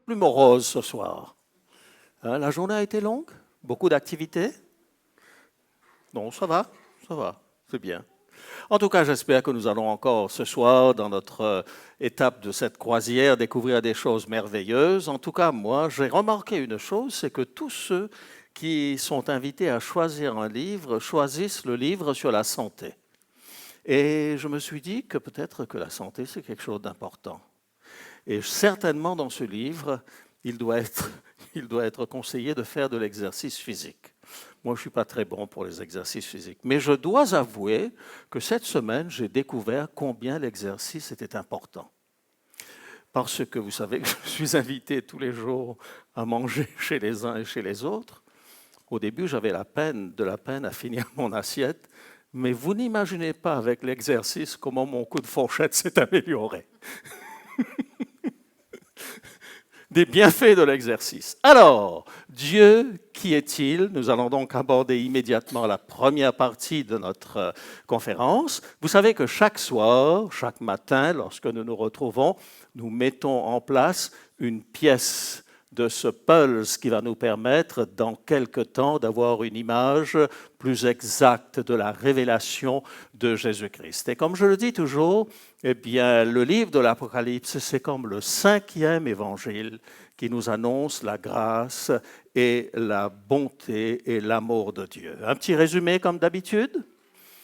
plus morose ce soir. Hein, la journée a été longue? Beaucoup d'activités? Non, ça va, c'est bien. En tout cas, j'espère que nous allons encore ce soir, dans notre étape de cette croisière, découvrir des choses merveilleuses. En tout cas, moi, j'ai remarqué une chose, c'est que tous ceux qui sont invités à choisir un livre choisissent le livre sur la santé. Et je me suis dit que peut-être que la santé, c'est quelque chose d'important. Et certainement, dans ce livre, il doit être conseillé de faire de l'exercice physique. Moi, je ne suis pas très bon pour les exercices physiques. Mais je dois avouer que cette semaine, j'ai découvert combien l'exercice était important. Parce que vous savez que je suis invité tous les jours à manger chez les uns et chez les autres. Au début, j'avais de la peine à finir mon assiette. Mais vous n'imaginez pas avec l'exercice comment mon coup de fourchette s'est amélioré. Des bienfaits de l'exercice. Alors, Dieu, qui est-il? Nous allons donc aborder immédiatement la première partie de notre conférence. Vous savez que chaque soir, chaque matin, lorsque nous nous retrouvons, nous mettons en place une pièce de ce pulse qui va nous permettre, dans quelque temps, d'avoir une image plus exacte de la révélation de Jésus-Christ. Et comme je le dis toujours, eh bien, le livre de l'Apocalypse, c'est comme le 5e évangile qui nous annonce la grâce et la bonté et l'amour de Dieu. Un petit résumé comme d'habitude.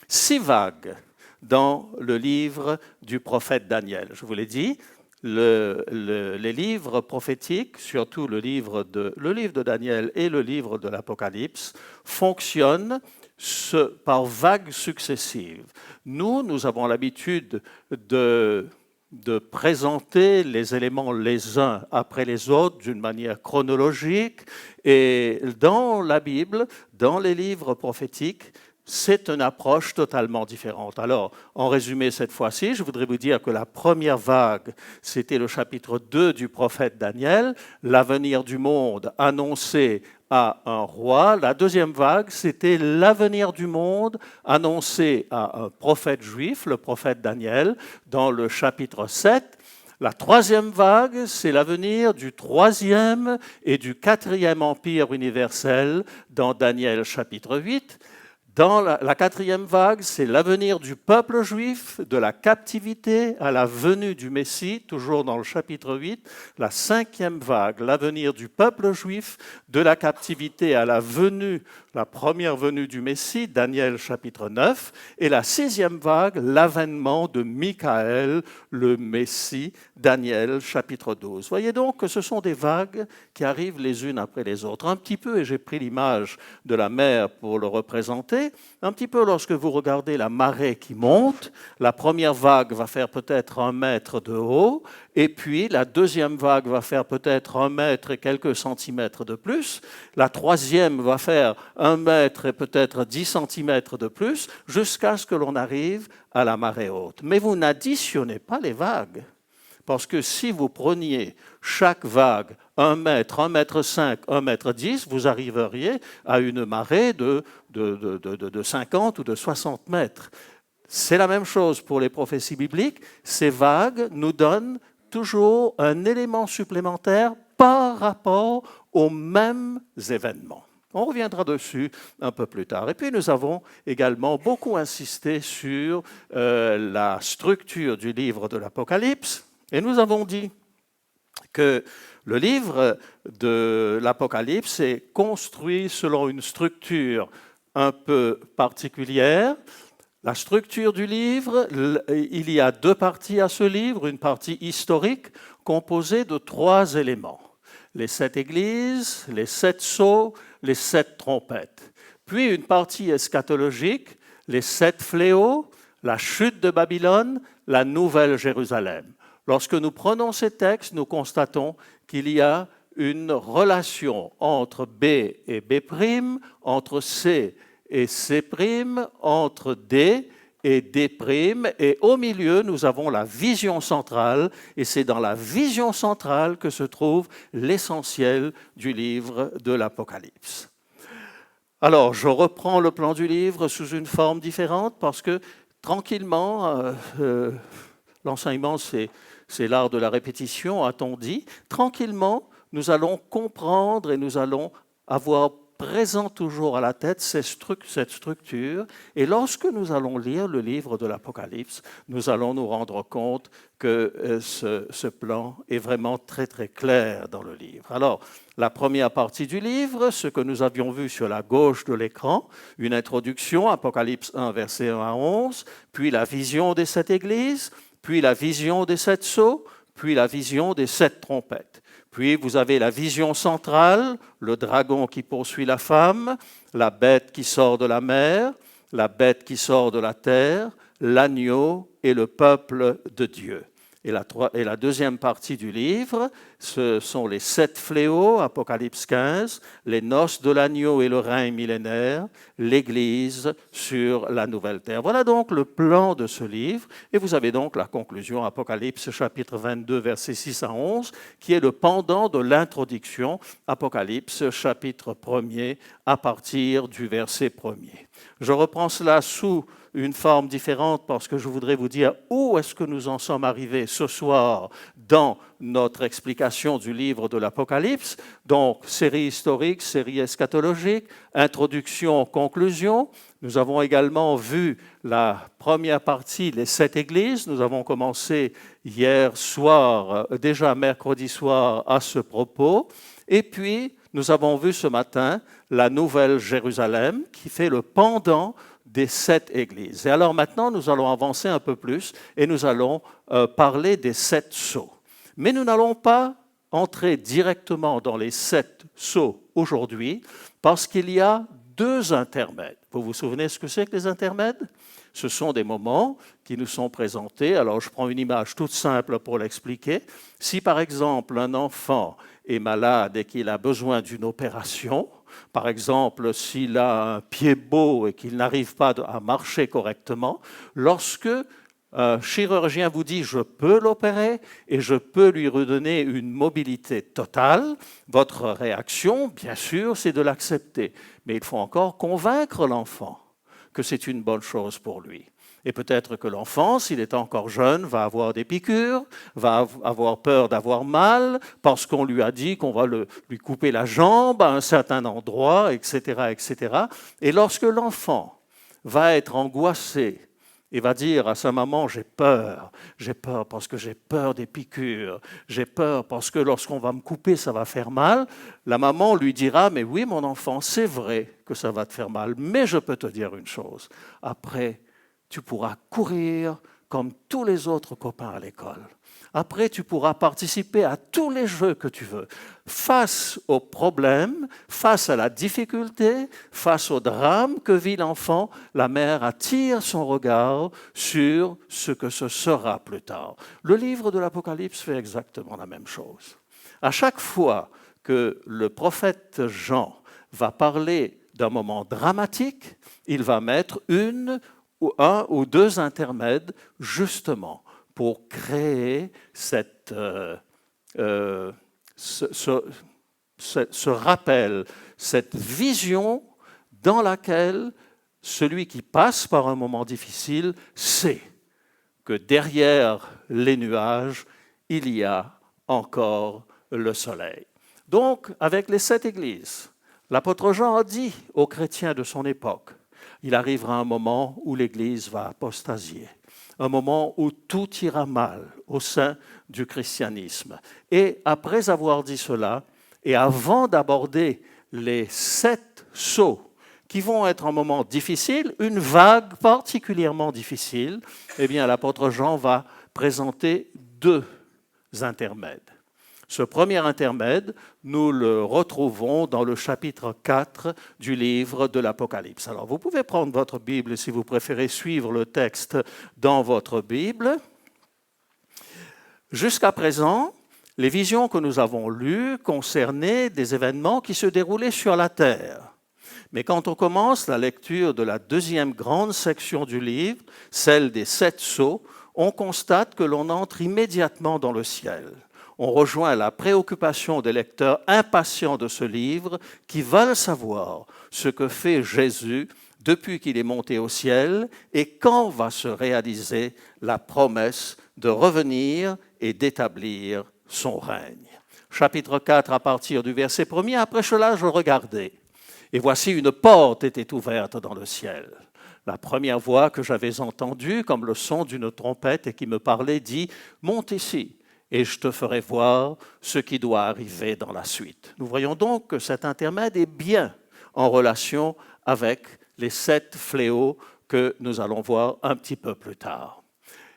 6 vagues dans le livre du prophète Daniel. Je vous l'ai dit, les livres prophétiques, surtout le livre de Daniel et le livre de l'Apocalypse, fonctionnent par vagues successives. Nous avons l'habitude de présenter les éléments les uns après les autres d'une manière chronologique. Et dans la Bible, dans les livres prophétiques, c'est une approche totalement différente. Alors, en résumé cette fois-ci, je voudrais vous dire que la première vague, c'était le chapitre 2 du prophète Daniel, l'avenir du monde annoncé à un roi. La deuxième vague, c'était l'avenir du monde annoncé à un prophète juif, le prophète Daniel, dans le chapitre 7. La troisième vague, c'est l'avenir du troisième et du quatrième empire universel dans Daniel chapitre 8. Dans la quatrième vague, c'est l'avenir du peuple juif, de la captivité à la venue du Messie, toujours dans le chapitre 8. La cinquième vague, l'avenir du peuple juif, de la captivité à la venue, la première venue du Messie, Daniel chapitre 9. Et la sixième vague, l'avènement de Michael, le Messie, Daniel chapitre 12. Voyez donc que ce sont des vagues qui arrivent les unes après les autres. Un petit peu, et j'ai pris l'image de la mer pour le représenter, un petit peu lorsque vous regardez la marée qui monte, la première vague va faire peut-être 1 mètre de haut, et puis la deuxième vague va faire peut-être 1 mètre et quelques centimètres de plus, la troisième va faire 1 mètre et peut-être 10 centimètres de plus, jusqu'à ce que l'on arrive à la marée haute. Mais vous n'additionnez pas les vagues. Parce que si vous preniez chaque vague 1 mètre, 1 mètre 5, 1 mètre 10, vous arriveriez à une marée de 50 ou de 60 mètres. C'est la même chose pour les prophéties bibliques. Ces vagues nous donnent toujours un élément supplémentaire par rapport aux mêmes événements. On reviendra dessus un peu plus tard. Et puis nous avons également beaucoup insisté sur la structure du livre de l'Apocalypse. Et nous avons dit que le livre de l'Apocalypse est construit selon une structure un peu particulière. La structure du livre, il y a 2 parties à ce livre, une partie historique composée de 3 éléments. Les 7 églises, les 7 sceaux, les 7 trompettes. Puis une partie eschatologique, les 7 fléaux, la chute de Babylone, la nouvelle Jérusalem. Lorsque nous prenons ces textes, nous constatons qu'il y a une relation entre B et B', entre C et C', entre D et D', et au milieu, nous avons la vision centrale, et c'est dans la vision centrale que se trouve l'essentiel du livre de l'Apocalypse. Alors, je reprends le plan du livre sous une forme différente, parce que tranquillement, l'enseignement, c'est l'art de la répétition, a-t-on dit. Tranquillement, nous allons comprendre et nous allons avoir présent toujours à la tête cette structure. Et lorsque nous allons lire le livre de l'Apocalypse, nous allons nous rendre compte que ce plan est vraiment très très clair dans le livre. Alors, la première partie du livre, ce que nous avions vu sur la gauche de l'écran, une introduction, Apocalypse 1, versets 1 à 11, puis la vision des 7 églises, puis la vision des 7 sceaux, puis la vision des 7 trompettes. Puis vous avez la vision centrale, le dragon qui poursuit la femme, la bête qui sort de la mer, la bête qui sort de la terre, l'agneau et le peuple de Dieu. Et la deuxième partie du livre, ce sont les 7 fléaux, Apocalypse 15, les noces de l'agneau et le règne millénaire, l'Église sur la nouvelle terre. Voilà donc le plan de ce livre. Et vous avez donc la conclusion, Apocalypse chapitre 22, versets 6 à 11, qui est le pendant de l'introduction, Apocalypse chapitre 1er, à partir du verset 1er. Je reprends cela sous une forme différente parce que je voudrais vous dire où est-ce que nous en sommes arrivés ce soir dans notre explication du livre de l'Apocalypse. Donc, série historique, série eschatologique, introduction, conclusion. Nous avons également vu la première partie, les 7 églises. Nous avons commencé hier soir, déjà mercredi soir, à ce propos. Et puis, nous avons vu ce matin la Nouvelle Jérusalem qui fait le pendant des 7 églises. Et alors maintenant, nous allons avancer un peu plus et nous allons parler des 7 sceaux. Mais nous n'allons pas entrer directement dans les 7 sceaux aujourd'hui parce qu'il y a 2 intermèdes. Vous vous souvenez ce que c'est que les intermèdes? Ce sont des moments qui nous sont présentés. Alors je prends une image toute simple pour l'expliquer. Si par exemple un enfant est malade et qu'il a besoin d'une opération, par exemple, s'il a un pied beau et qu'il n'arrive pas à marcher correctement, lorsque un chirurgien vous dit « je peux l'opérer et je peux lui redonner une mobilité totale », votre réaction, bien sûr, c'est de l'accepter. Mais il faut encore convaincre l'enfant que c'est une bonne chose pour lui. Et peut-être que l'enfant, s'il est encore jeune, va avoir des piqûres, va avoir peur d'avoir mal, parce qu'on lui a dit qu'on va lui couper la jambe à un certain endroit, etc., etc. Et lorsque l'enfant va être angoissé et va dire à sa maman « j'ai peur parce que j'ai peur des piqûres, j'ai peur parce que lorsqu'on va me couper, ça va faire mal », la maman lui dira « mais oui, mon enfant, c'est vrai que ça va te faire mal, mais je peux te dire une chose, après, tu pourras courir comme tous les autres copains à l'école. Après, tu pourras participer à tous les jeux que tu veux. Face aux problèmes, face à la difficulté, face au drame que vit l'enfant, la mère attire son regard sur ce que ce sera plus tard. Le livre de l'Apocalypse fait exactement la même chose. À chaque fois que le prophète Jean va parler d'un moment dramatique, il va mettre un ou 2 intermèdes, justement, pour créer ce rappel, cette vision dans laquelle celui qui passe par un moment difficile sait que derrière les nuages, il y a encore le soleil. Donc, avec les 7 églises, l'apôtre Jean a dit aux chrétiens de son époque, il arrivera un moment où l'Église va apostasier, un moment où tout ira mal au sein du christianisme. Et après avoir dit cela, et avant d'aborder les 7 sceaux qui vont être un moment difficile, une vague particulièrement difficile, eh bien l'apôtre Jean va présenter 2 intermèdes. Ce premier intermède, nous le retrouvons dans le chapitre 4 du livre de l'Apocalypse. Alors, vous pouvez prendre votre Bible si vous préférez suivre le texte dans votre Bible. Jusqu'à présent, les visions que nous avons lues concernaient des événements qui se déroulaient sur la terre. Mais quand on commence la lecture de la 2e grande section du livre, celle des 7 sceaux, on constate que l'on entre immédiatement dans le ciel. On rejoint la préoccupation des lecteurs impatients de ce livre qui veulent savoir ce que fait Jésus depuis qu'il est monté au ciel et quand va se réaliser la promesse de revenir et d'établir son règne. chapitre 4 à partir du verset 1er. Après cela, je regardais. Et voici une porte était ouverte dans le ciel. La première voix que j'avais entendue, comme le son d'une trompette et qui me parlait, dit « Monte ici, et je te ferai voir ce qui doit arriver dans la suite. » Nous voyons donc que cet intermède est bien en relation avec les 7 fléaux que nous allons voir un petit peu plus tard.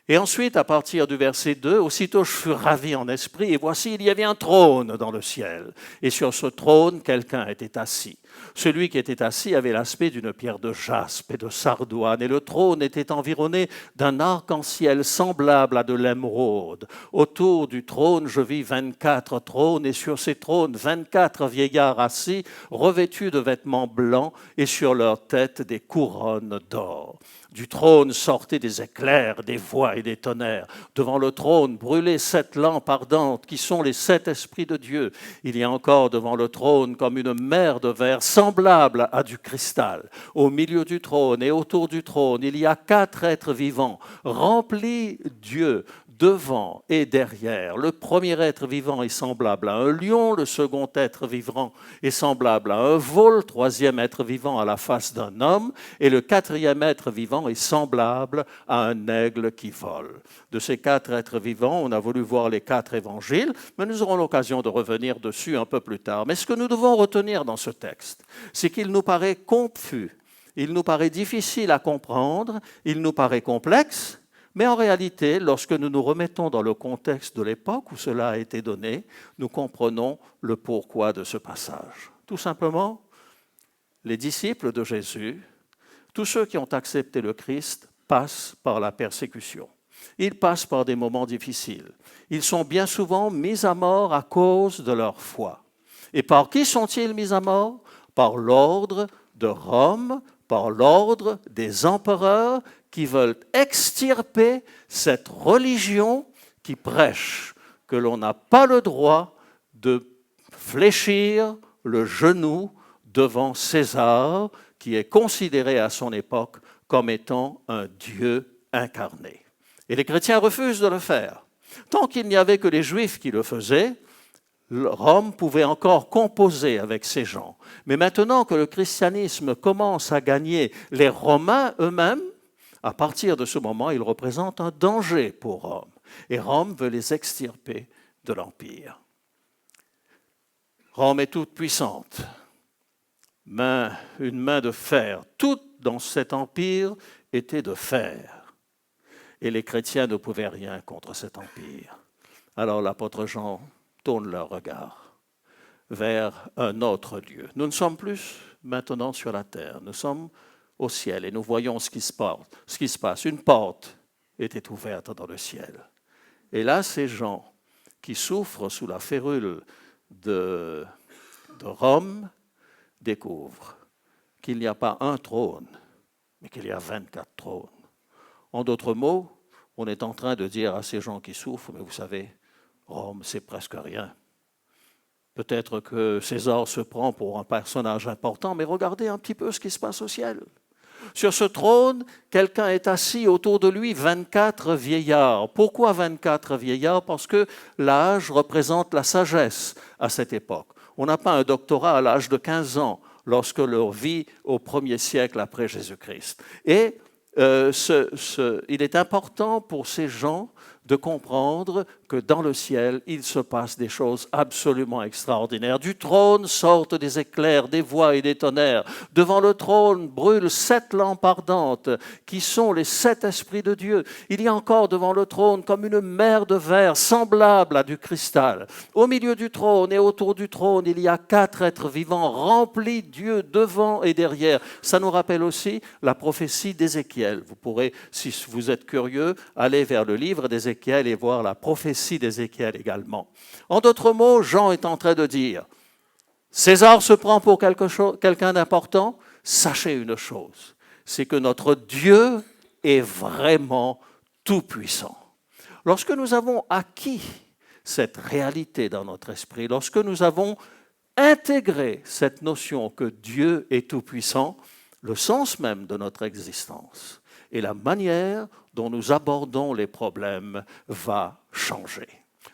Et ensuite, à partir du verset 2, « Aussitôt je fus ravi en esprit, et voici, il y avait un trône dans le ciel. Et sur ce trône, quelqu'un était assis. Celui qui était assis avait l'aspect d'une pierre de jaspe et de sardoine, et le trône était environné d'un arc-en-ciel semblable à de l'émeraude. Autour du trône, je vis 24 trônes, et sur ces trônes, 24 vieillards assis, revêtus de vêtements blancs, et sur leurs têtes des couronnes d'or. Du trône sortaient des éclairs, des voix et des tonnerres. Devant le trône brûlaient 7 lampes ardentes, qui sont les 7 esprits de Dieu. Il y a encore devant le trône comme une mer de verre semblable à du cristal. Au milieu du trône et autour du trône, il y a 4 êtres vivants, remplis Dieu, devant et derrière. Le premier être vivant est semblable à un lion, le second être vivant est semblable à un veau, le troisième être vivant à la face d'un homme, et le quatrième être vivant est semblable à un aigle qui vole. De ces 4 êtres vivants, on a voulu voir les 4 évangiles, mais nous aurons l'occasion de revenir dessus un peu plus tard. Mais ce que nous devons retenir dans ce texte, c'est qu'il nous paraît confus, il nous paraît difficile à comprendre, il nous paraît complexe. Mais en réalité, lorsque nous nous remettons dans le contexte de l'époque où cela a été donné, nous comprenons le pourquoi de ce passage. Tout simplement, les disciples de Jésus, tous ceux qui ont accepté le Christ, passent par la persécution. Ils passent par des moments difficiles. Ils sont bien souvent mis à mort à cause de leur foi. Et par qui sont-ils mis à mort? Par l'ordre de Rome, par l'ordre des empereurs qui veulent extirper cette religion qui prêche que l'on n'a pas le droit de fléchir le genou devant César, qui est considéré à son époque comme étant un Dieu incarné. Et les chrétiens refusent de le faire. Tant qu'il n'y avait que les Juifs qui le faisaient, Rome pouvait encore composer avec ces gens. Mais maintenant que le christianisme commence à gagner les Romains eux-mêmes, à partir de ce moment, ils représentent un danger pour Rome. Et Rome veut les extirper de l'Empire. Rome est toute puissante. Une main de fer. Tout dans cet empire était de fer. Et les chrétiens ne pouvaient rien contre cet empire. Alors l'apôtre Jean tourne leur regard vers un autre Dieu. Nous ne sommes plus maintenant sur la terre, nous sommes au ciel et nous voyons ce qui se passe. Une porte était ouverte dans le ciel. Et là, ces gens qui souffrent sous la férule de Rome découvrent qu'il n'y a pas un trône, mais qu'il y a 24 trônes. En d'autres mots, on est en train de dire à ces gens qui souffrent, mais vous savez, Rome, c'est presque rien. Peut-être que César se prend pour un personnage important, mais regardez un petit peu ce qui se passe au ciel. Sur ce trône, quelqu'un est assis, autour de lui 24 vieillards. Pourquoi 24 vieillards? Parce que l'âge représente la sagesse à cette époque. On n'a pas un doctorat à l'âge de 15 ans lorsque l'on vit au 1er siècle après Jésus-Christ. Et il est important pour ces gens de comprendre que dans le ciel, il se passe des choses absolument extraordinaires. Du trône sortent des éclairs, des voix et des tonnerres. Devant le trône brûlent 7 lampes ardentes, qui sont les 7 esprits de Dieu. Il y a encore devant le trône comme une mer de verre semblable à du cristal. Au milieu du trône et autour du trône, il y a 4 êtres vivants remplis de Dieu devant et derrière. Ça nous rappelle aussi la prophétie d'Ézéchiel. Vous pourrez, si vous êtes curieux, aller vers le livre d'Ézéchiel et voir la prophétie d'Ézéchiel également. En d'autres mots, Jean est en train de dire, César se prend pour quelqu'un d'important, sachez une chose, c'est que notre Dieu est vraiment tout-puissant. Lorsque nous avons acquis cette réalité dans notre esprit, lorsque nous avons intégré cette notion que Dieu est tout-puissant, le sens même de notre existence et la manière dont nous abordons les problèmes va changer.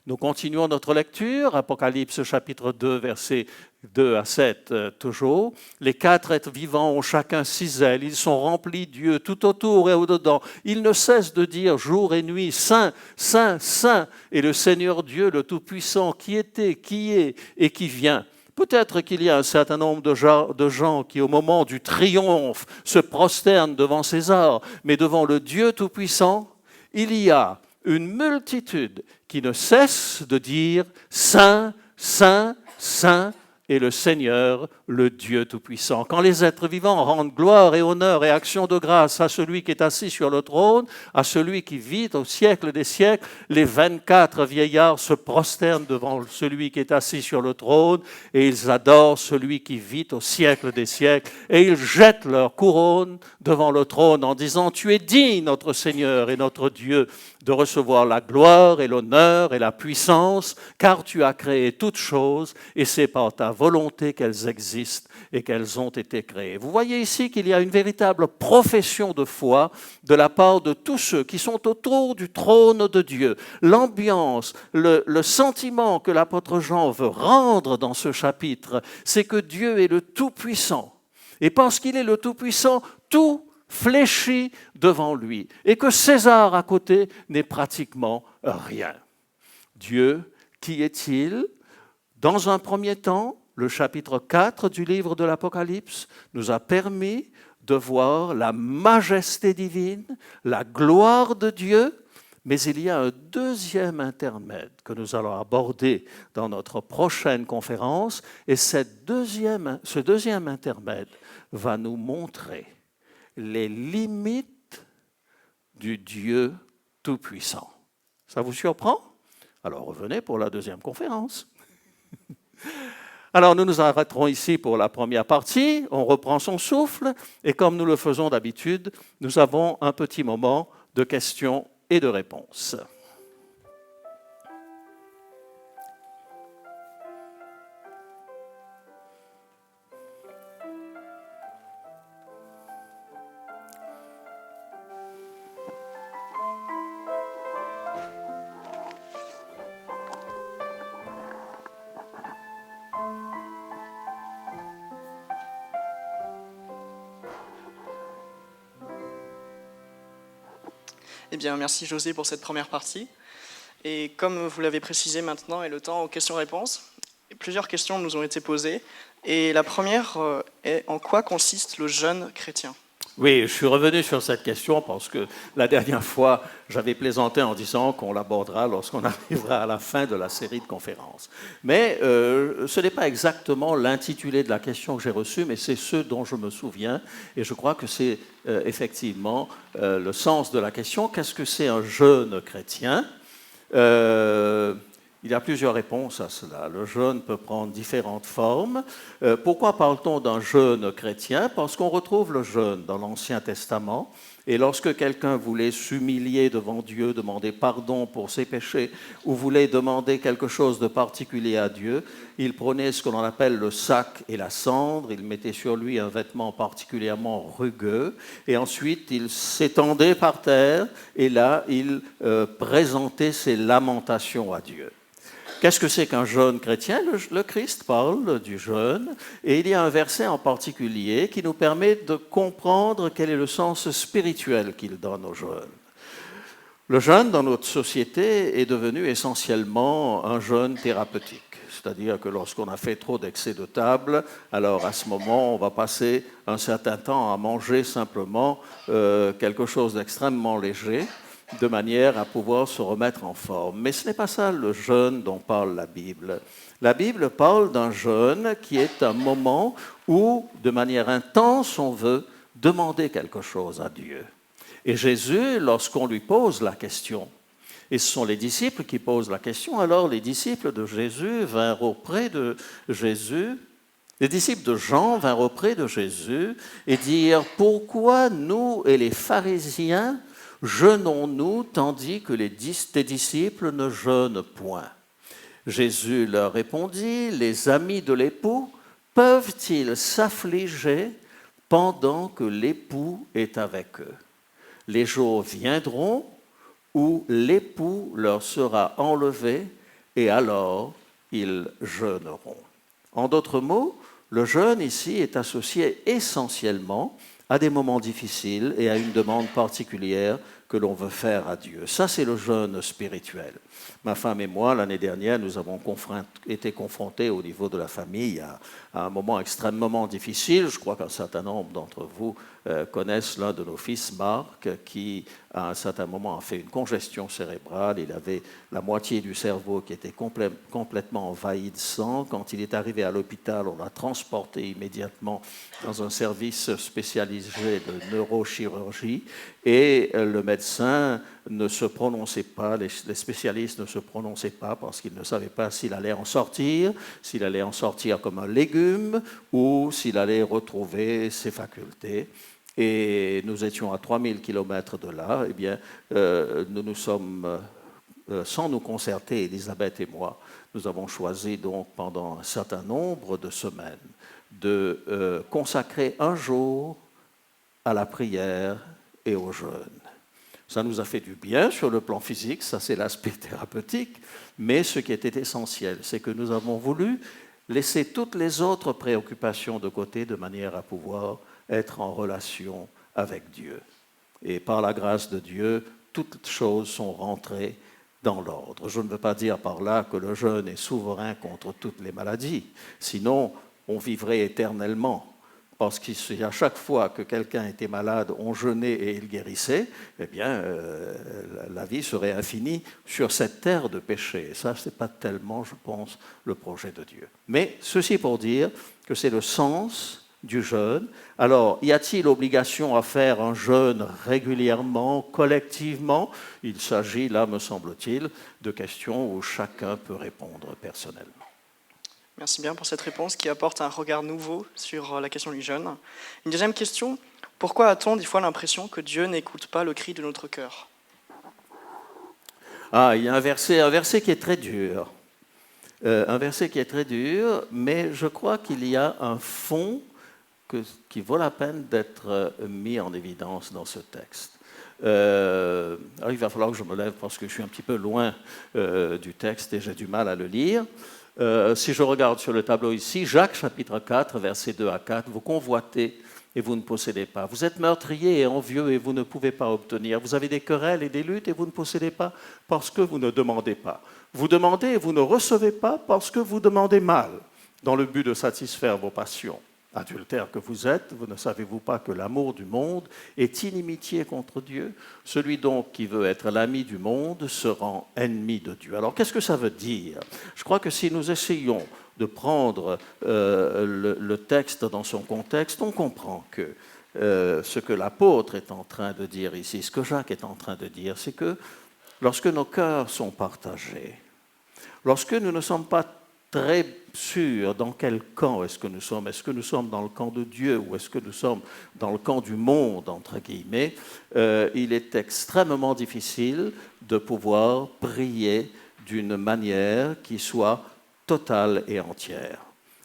Nous continuons notre lecture, Apocalypse chapitre 2, versets 2 à 7 toujours. Les 4 êtres vivants ont chacun 6 ailes, ils sont remplis d'yeux tout autour et au-dedans. Ils ne cessent de dire jour et nuit, Saint, Saint, Saint est le Seigneur Dieu, le Tout-Puissant, qui était, qui est et qui vient. Peut-être qu'il y a un certain nombre de gens qui, au moment du triomphe, se prosternent devant César, mais devant le Dieu Tout-Puissant, il y a une multitude qui ne cesse de dire « Saint, Saint, Saint » est le Seigneur, le Dieu Tout-Puissant. Quand les êtres vivants rendent gloire et honneur et action de grâce à celui qui est assis sur le trône, à celui qui vit au siècle des siècles, les 24 vieillards se prosternent devant celui qui est assis sur le trône et ils adorent celui qui vit au siècle des siècles et ils jettent leur couronne devant le trône en disant « Tu es digne, notre Seigneur et notre Dieu, de recevoir la gloire et l'honneur et la puissance, car tu as créé toutes choses et c'est par ta volonté qu'elles existent et qu'elles ont été créées. » Vous voyez ici qu'il y a une véritable profession de foi de la part de tous ceux qui sont autour du trône de Dieu. L'ambiance, le sentiment que l'apôtre Jean veut rendre dans ce chapitre, c'est que Dieu est le Tout-Puissant. Et parce qu'il est le Tout-Puissant, tout fléchit devant lui et que César à côté n'est pratiquement rien. Dieu, qui est-il? Dans un premier temps, le chapitre 4 du livre de l'Apocalypse nous a permis de voir la majesté divine, la gloire de Dieu, mais il y a un deuxième intermède que nous allons aborder dans notre prochaine conférence et ce deuxième intermède va nous montrer les limites du Dieu Tout-Puissant. Ça vous surprend? Alors revenez pour la deuxième conférence. Alors nous nous arrêterons ici pour la première partie, on reprend son souffle et comme nous le faisons d'habitude, nous avons un petit moment de questions et de réponses. Eh bien, merci José pour cette première partie. Et comme vous l'avez précisé, maintenant est le temps aux questions-réponses. Plusieurs questions nous ont été posées. Et la première est: en quoi consiste le jeûne chrétien ? Oui, je suis revenu sur cette question parce que la dernière fois, j'avais plaisanté en disant qu'on l'abordera lorsqu'on arrivera à la fin de la série de conférences. Mais ce n'est pas exactement l'intitulé de la question que j'ai reçue, mais c'est ce dont je me souviens. Et je crois que c'est effectivement le sens de la question. Qu'est-ce que c'est un jeûne chrétien ? Il y a plusieurs réponses à cela. Le jeûne peut prendre différentes formes. Pourquoi parle-t-on d'un jeûne chrétien? Parce qu'on retrouve le jeûne dans l'Ancien Testament. Et lorsque quelqu'un voulait s'humilier devant Dieu, demander pardon pour ses péchés, ou voulait demander quelque chose de particulier à Dieu, il prenait ce que l'on appelle le sac et la cendre, il mettait sur lui un vêtement particulièrement rugueux, et ensuite il s'étendait par terre, et là il présentait ses lamentations à Dieu. Qu'est-ce que c'est qu'un jeûne chrétien? Le Christ parle du jeûne et il y a un verset en particulier qui nous permet de comprendre quel est le sens spirituel qu'il donne au jeûne. Le jeûne dans notre société est devenu essentiellement un jeûne thérapeutique. C'est-à-dire que lorsqu'on a fait trop d'excès de table, alors à ce moment, on va passer un certain temps à manger simplement quelque chose d'extrêmement léger, de manière à pouvoir se remettre en forme. Mais ce n'est pas ça le jeûne dont parle la Bible. La Bible parle d'un jeûne qui est un moment où, de manière intense, on veut demander quelque chose à Dieu. Et Jésus, lorsqu'on lui pose la question, et ce sont les disciples qui posent la question, alors les disciples de Jésus vinrent auprès de Jésus. Les disciples de Jean vinrent auprès de Jésus et dirent « Pourquoi nous et les pharisiens jeûnons-nous tandis que tes disciples ne jeûnent point ?» Jésus leur répondit, « Les amis de l'époux peuvent-ils s'affliger pendant que l'époux est avec eux? Les jours viendront où l'époux leur sera enlevé et alors ils jeûneront. En d'autres mots, le jeûne ici est associé essentiellement à des moments difficiles et à une demande particulière que l'on veut faire à Dieu. Ça, c'est le jeûne spirituel. Ma femme et moi, l'année dernière, nous avons été confrontés au niveau de la famille à un moment extrêmement difficile. Je crois qu'un certain nombre d'entre vous connaissent l'un de nos fils, Marc, qui à un certain moment a fait une congestion cérébrale. Il avait la moitié du cerveau qui était complètement envahi de sang. Quand il est arrivé à l'hôpital, on l'a transporté immédiatement dans un service spécialisé de neurochirurgie et le médecin ne se prononçait pas, les spécialistes ne se prononçaient pas parce qu'ils ne savaient pas s'il allait en sortir comme un légume ou s'il allait retrouver ses facultés. Et nous étions à 3000 km de là, eh bien, nous nous sommes, sans nous concerter, Elisabeth et moi, nous avons choisi donc pendant un certain nombre de semaines de consacrer un jour à la prière et au jeûne. Ça nous a fait du bien sur le plan physique, ça c'est l'aspect thérapeutique, mais ce qui était essentiel, c'est que nous avons voulu laisser toutes les autres préoccupations de côté de manière à pouvoir être en relation avec Dieu. Et par la grâce de Dieu, toutes choses sont rentrées dans l'ordre. Je ne veux pas dire par là que le jeûne est souverain contre toutes les maladies, sinon on vivrait éternellement. Parce qu'à chaque fois que quelqu'un était malade, on jeûnait et il guérissait, eh bien, la vie serait infinie sur cette terre de péché. Et ça, ce n'est pas tellement, je pense, le projet de Dieu. Mais ceci pour dire que c'est le sens du jeûne. Alors, y a-t-il obligation à faire un jeûne régulièrement, collectivement? Il s'agit, là, me semble-t-il, de questions où chacun peut répondre personnellement. Merci bien pour cette réponse qui apporte un regard nouveau sur la question du jeûne. Une deuxième question, pourquoi a-t-on des fois l'impression que Dieu n'écoute pas le cri de notre cœur? Ah, il y a un verset qui est très dur. Un verset qui est très dur, mais je crois qu'il y a un fond qui vaut la peine d'être mis en évidence dans ce texte. Alors il va falloir que je me lève parce que je suis un petit peu loin du texte et j'ai du mal à le lire. Si je regarde sur le tableau ici, Jacques chapitre 4, versets 2 à 4, vous convoitez et vous ne possédez pas. Vous êtes meurtrier et envieux et vous ne pouvez pas obtenir. Vous avez des querelles et des luttes et vous ne possédez pas parce que vous ne demandez pas. Vous demandez et vous ne recevez pas parce que vous demandez mal, dans le but de satisfaire vos passions. Adultère que vous êtes, vous ne savez-vous pas que l'amour du monde est inimitié contre Dieu? Celui donc qui veut être l'ami du monde se rend ennemi de Dieu. Alors qu'est-ce que ça veut dire? Je crois que si nous essayons de prendre le texte dans son contexte, on comprend que ce que l'apôtre est en train de dire ici, ce que Jacques est en train de dire, c'est que lorsque nos cœurs sont partagés, lorsque nous ne sommes pas très sûrs dans quel camp est-ce que nous sommes dans le camp de Dieu ou est-ce que nous sommes dans le camp du monde, entre guillemets, il est extrêmement difficile de pouvoir prier d'une manière qui soit totale et entière.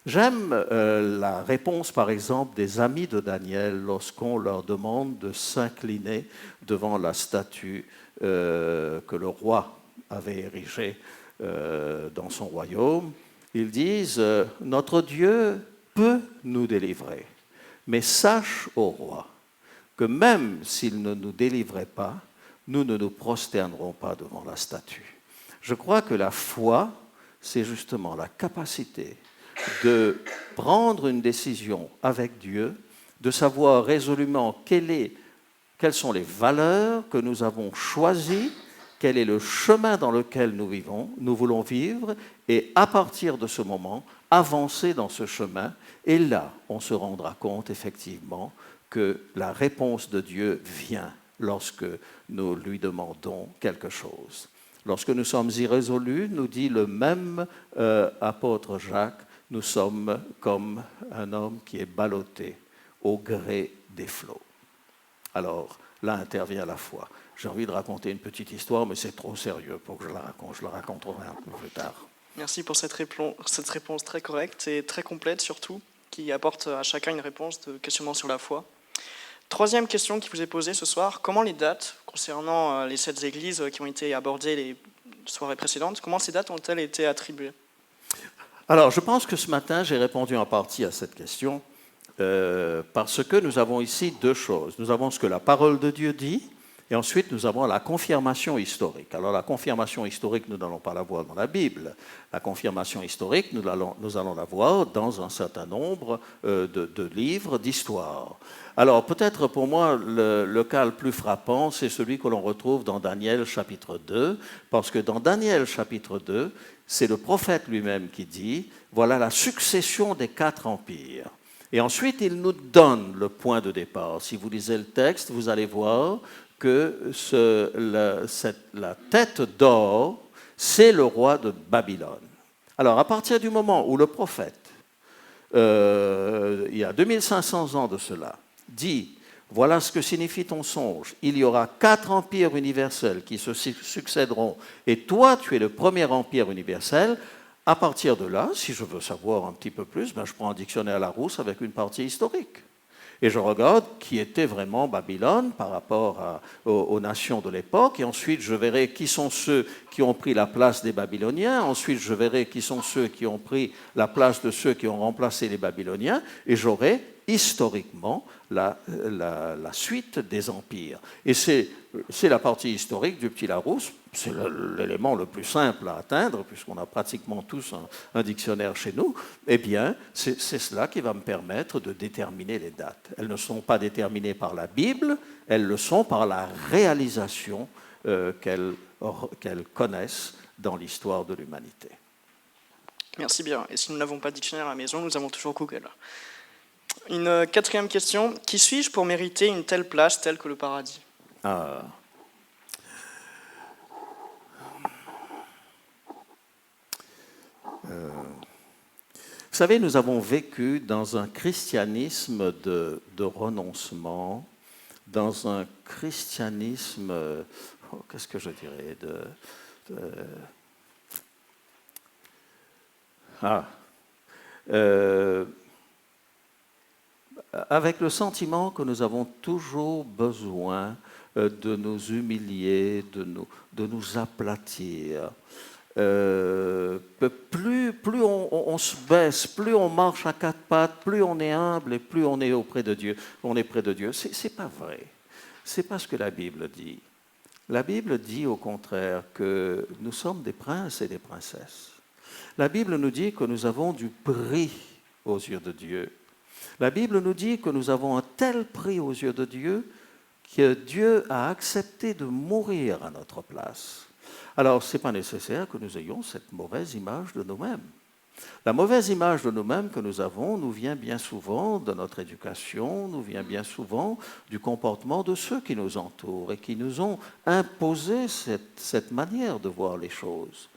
J'aime la réponse, par exemple, des amis de Daniel lorsqu'on leur demande de s'incliner devant la statue que le roi avait érigée dans son royaume. Ils disent « Notre Dieu peut nous délivrer, mais sache, ô roi, que même s'il ne nous délivrait pas, nous ne nous prosternerons pas devant la statue. » Je crois que la foi, c'est justement la capacité de prendre une décision avec Dieu, de savoir résolument quelles sont les valeurs que nous avons choisies, quel est le chemin dans lequel nous voulons vivre, et à partir de ce moment, avancer dans ce chemin. Et là, on se rendra compte effectivement que la réponse de Dieu vient lorsque nous lui demandons quelque chose. Lorsque nous sommes irrésolus, nous dit le même apôtre Jacques, nous sommes comme un homme qui est ballotté au gré des flots. Alors, là intervient la foi. J'ai envie de raconter une petite histoire, mais c'est trop sérieux pour que je la raconte. Je la raconterai un peu plus tard. Merci pour cette réponse très correcte et très complète surtout, qui apporte à chacun une réponse de questionnement sur la foi. Troisième question qui vous est posée ce soir, comment les dates concernant les 7 églises qui ont été abordées soirées précédentes. Comment ces dates ont-elles été attribuées? Alors, je pense que ce matin, j'ai répondu en partie à cette question, parce que nous avons ici deux choses. Nous avons ce que la parole de Dieu dit, et ensuite nous avons la confirmation historique. Alors, la confirmation historique, nous n'allons pas la voir dans la Bible. La confirmation historique, nous allons la voir dans un certain nombre de livres d'histoire. Alors, peut-être pour moi, le cas le plus frappant, c'est celui que l'on retrouve dans Daniel chapitre 2, parce que dans Daniel chapitre 2, c'est le prophète lui-même qui dit, voilà la succession des 4 empires. Et ensuite, il nous donne le point de départ. Si vous lisez le texte, vous allez voir que la tête d'or, c'est le roi de Babylone. Alors, à partir du moment où le prophète, il y a 2500 ans de cela, dit, voilà ce que signifie ton songe, il y aura 4 empires universels qui se succéderont, et toi, tu es le premier empire universel. À partir de là, si je veux savoir un petit peu plus, je prends un dictionnaire Larousse avec une partie historique. Et je regarde qui était vraiment Babylone par rapport aux nations de l'époque. Et ensuite, je verrai qui sont ceux qui ont pris la place des Babyloniens. Ensuite, je verrai qui sont ceux qui ont pris la place de ceux qui ont remplacé les Babyloniens. Et j'aurai historiquement la suite des empires. Et c'est la partie historique du petit Larousse. C'est l'élément le plus simple à atteindre, puisqu'on a pratiquement tous un dictionnaire chez nous. Eh bien, c'est cela qui va me permettre de déterminer les dates. Elles ne sont pas déterminées par la Bible, elles le sont par la réalisation qu'elles connaissent dans l'histoire de l'humanité. Merci bien. Et si nous n'avons pas de dictionnaire à la maison, nous avons toujours Google. Une 4e question. Qui suis-je pour mériter une telle place, telle que le paradis? Vous savez, nous avons vécu dans un christianisme de renoncement, dans un christianisme, qu'est-ce que je dirais, avec le sentiment que nous avons toujours besoin de nous humilier, de nous aplatir. Plus on se baisse, plus on marche à 4 pattes, plus on est humble et plus on est auprès de Dieu. On est près de Dieu. C'est pas vrai. C'est pas ce que la Bible dit. La Bible dit au contraire que nous sommes des princes et des princesses. La Bible nous dit que nous avons du prix aux yeux de Dieu. La Bible nous dit que nous avons un tel prix aux yeux de Dieu que Dieu a accepté de mourir à notre place. Alors, ce n'est pas nécessaire que nous ayons cette mauvaise image de nous-mêmes. La mauvaise image de nous-mêmes que nous avons nous vient bien souvent de notre éducation, nous vient bien souvent du comportement de ceux qui nous entourent et qui nous ont imposé cette manière de voir les choses.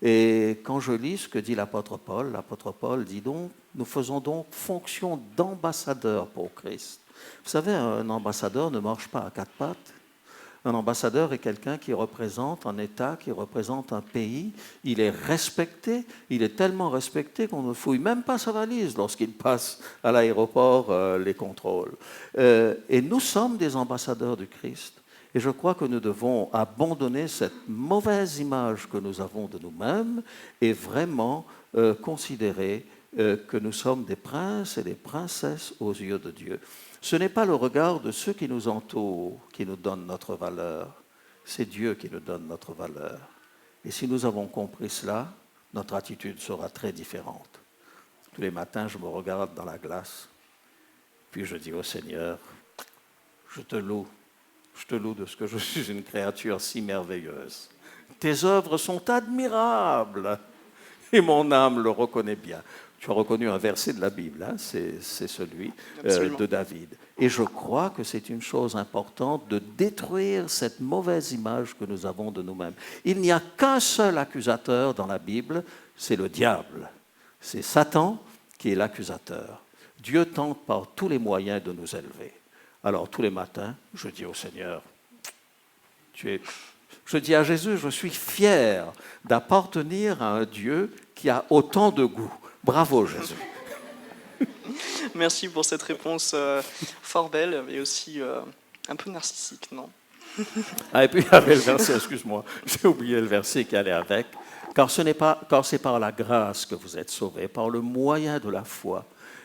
Et quand je lis ce que dit l'apôtre Paul dit donc, nous faisons donc fonction d'ambassadeur pour Christ. Vous savez, un ambassadeur ne marche pas à 4 pattes. Un ambassadeur est quelqu'un qui représente un État, qui représente un pays. Il est respecté, il est tellement respecté qu'on ne fouille même pas sa valise lorsqu'il passe à l'aéroport les contrôles. Et nous sommes des ambassadeurs du Christ. Et je crois que nous devons abandonner cette mauvaise image que nous avons de nous-mêmes et vraiment considérer que nous sommes des princes et des princesses aux yeux de Dieu. Ce n'est pas le regard de ceux qui nous entourent qui nous donne notre valeur, c'est Dieu qui nous donne notre valeur. Et si nous avons compris cela, notre attitude sera très différente. Tous les matins, je me regarde dans la glace, puis je dis au Seigneur, je te loue de ce que je suis une créature si merveilleuse. Tes œuvres sont admirables, et mon âme le reconnaît bien. Tu as reconnu un verset de la Bible, hein, c'est celui de David. Et je crois que c'est une chose importante de détruire cette mauvaise image que nous avons de nous-mêmes. Il n'y a qu'un seul accusateur dans la Bible, c'est le diable. C'est Satan qui est l'accusateur. Dieu tente par tous les moyens de nous élever. Alors tous les matins, je dis au Seigneur, je dis à Jésus, je suis fier d'appartenir à un Dieu qui a autant de goût. Bravo Jésus. Merci pour cette réponse fort belle et aussi un peu narcissique, non? Ah, et puis il y avait le verset, excuse-moi, j'ai oublié le verset qui allait avec. Car c'est par la grâce que vous êtes sauvés, par le moyen de la foi.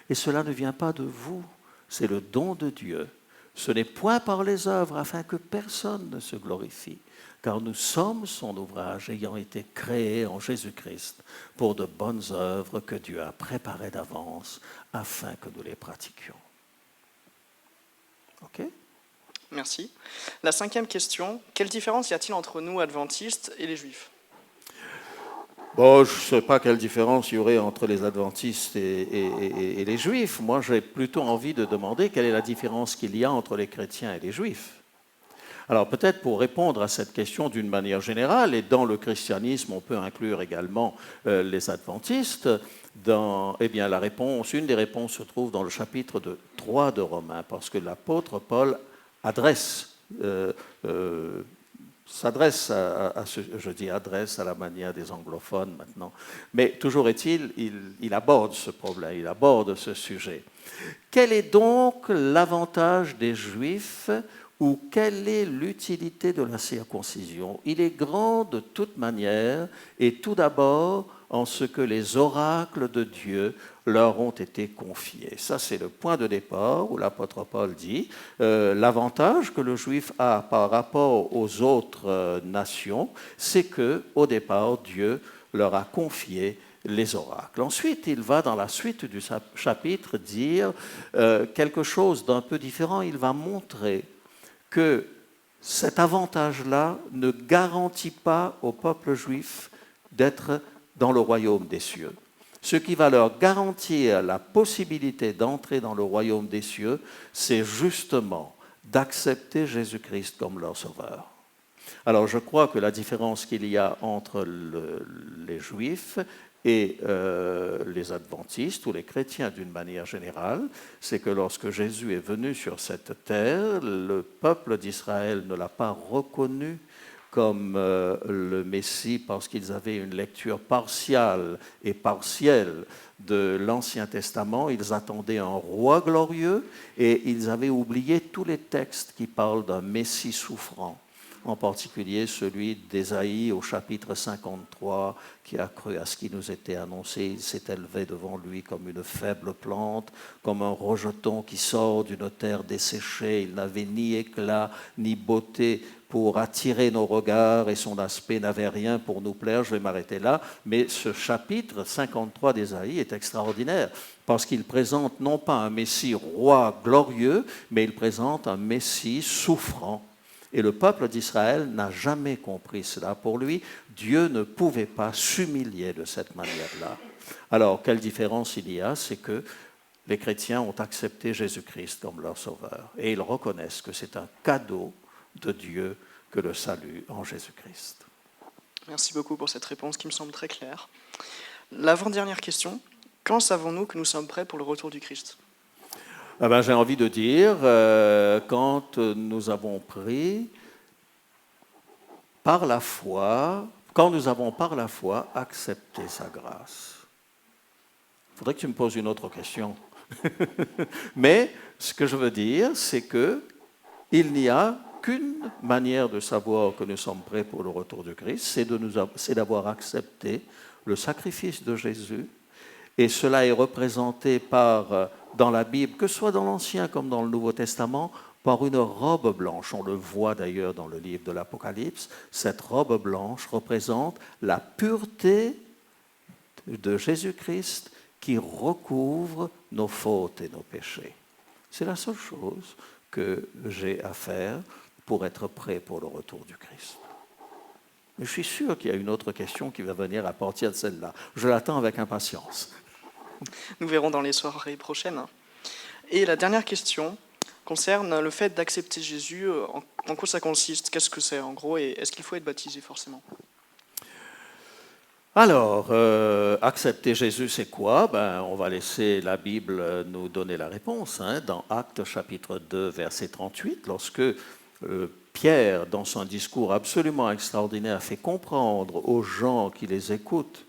Et cela ne vient pas de vous, c'est le don de Dieu. Ce n'est point par les œuvres afin que personne ne se glorifie, car nous sommes son ouvrage ayant été créé en Jésus-Christ pour de bonnes œuvres que Dieu a préparées d'avance afin que nous les pratiquions. OK ? Merci. La 5e question, quelle différence y a-t-il entre nous, adventistes, et les juifs ? Bon, je ne sais pas quelle différence il y aurait entre les adventistes et les juifs. Moi, j'ai plutôt envie de demander quelle est la différence qu'il y a entre les chrétiens et les juifs. Alors peut-être pour répondre à cette question d'une manière générale, et dans le christianisme, on peut inclure également les adventistes, une des réponses se trouve dans le chapitre 3 de Romains, parce que l'apôtre Paul s'adresse à la manière des anglophones maintenant, mais toujours est-il, il aborde ce problème, il aborde ce sujet. Quel est donc l'avantage des Juifs ou quelle est l'utilité de la circoncision? Il est grand de toute manière et tout d'abord en ce que les oracles de Dieu leur ont été confiés. Ça, c'est le point de départ où l'apôtre Paul dit l'avantage que le juif a par rapport aux autres nations, c'est qu'au départ, Dieu leur a confié les oracles. Ensuite, il va dans la suite du chapitre dire quelque chose d'un peu différent. Il va montrer que cet avantage-là ne garantit pas au peuple juif d'être dans le royaume des cieux. Ce qui va leur garantir la possibilité d'entrer dans le royaume des cieux, c'est justement d'accepter Jésus-Christ comme leur sauveur. Alors je crois que la différence qu'il y a entre les Juifs et les adventistes ou les chrétiens d'une manière générale, c'est que lorsque Jésus est venu sur cette terre, le peuple d'Israël ne l'a pas reconnu comme le Messie parce qu'ils avaient une lecture partiale et partielle de l'Ancien Testament. Ils attendaient un roi glorieux et ils avaient oublié tous les textes qui parlent d'un Messie souffrant, en particulier celui d'Ésaïe au chapitre 53, qui a cru à ce qui nous était annoncé. Il s'est élevé devant lui comme une faible plante, comme un rejeton qui sort d'une terre desséchée. Il n'avait ni éclat ni beauté pour attirer nos regards et son aspect n'avait rien pour nous plaire. Je vais m'arrêter là, mais ce chapitre 53 d'Ésaïe est extraordinaire parce qu'il présente non pas un Messie roi glorieux, mais il présente un Messie souffrant. Et le peuple d'Israël n'a jamais compris cela. Pour lui, Dieu ne pouvait pas s'humilier de cette manière-là. Alors, quelle différence il y a? C'est que les chrétiens ont accepté Jésus-Christ comme leur sauveur. Et ils reconnaissent que c'est un cadeau de Dieu que le salut en Jésus-Christ. Merci beaucoup pour cette réponse qui me semble très claire. L'avant-dernière question, quand savons-nous que nous sommes prêts pour le retour du Christ ? J'ai envie de dire, quand nous avons pris par la foi, quand nous avons par la foi accepté sa grâce. Il faudrait que tu me poses une autre question. Mais ce que je veux dire, c'est qu'il n'y a qu'une manière de savoir que nous sommes prêts pour le retour du Christ, c'est d'avoir accepté le sacrifice de Jésus. Et cela est représenté dans la Bible, que ce soit dans l'Ancien comme dans le Nouveau Testament, par une robe blanche. On le voit d'ailleurs dans le livre de l'Apocalypse. Cette robe blanche représente la pureté de Jésus-Christ qui recouvre nos fautes et nos péchés. C'est la seule chose que j'ai à faire pour être prêt pour le retour du Christ. Mais je suis sûr qu'il y a une autre question qui va venir à partir de celle-là. Je l'attends avec impatience. Nous verrons dans les soirées prochaines. Et la dernière question concerne le fait d'accepter Jésus. En quoi ça consiste? Qu'est-ce que c'est en gros? Et est-ce qu'il faut être baptisé forcément? Alors, accepter Jésus, c'est quoi? On va laisser la Bible nous donner la réponse. Dans Actes chapitre 2, verset 38, lorsque Pierre, dans son discours absolument extraordinaire, fait comprendre aux gens qui les écoutent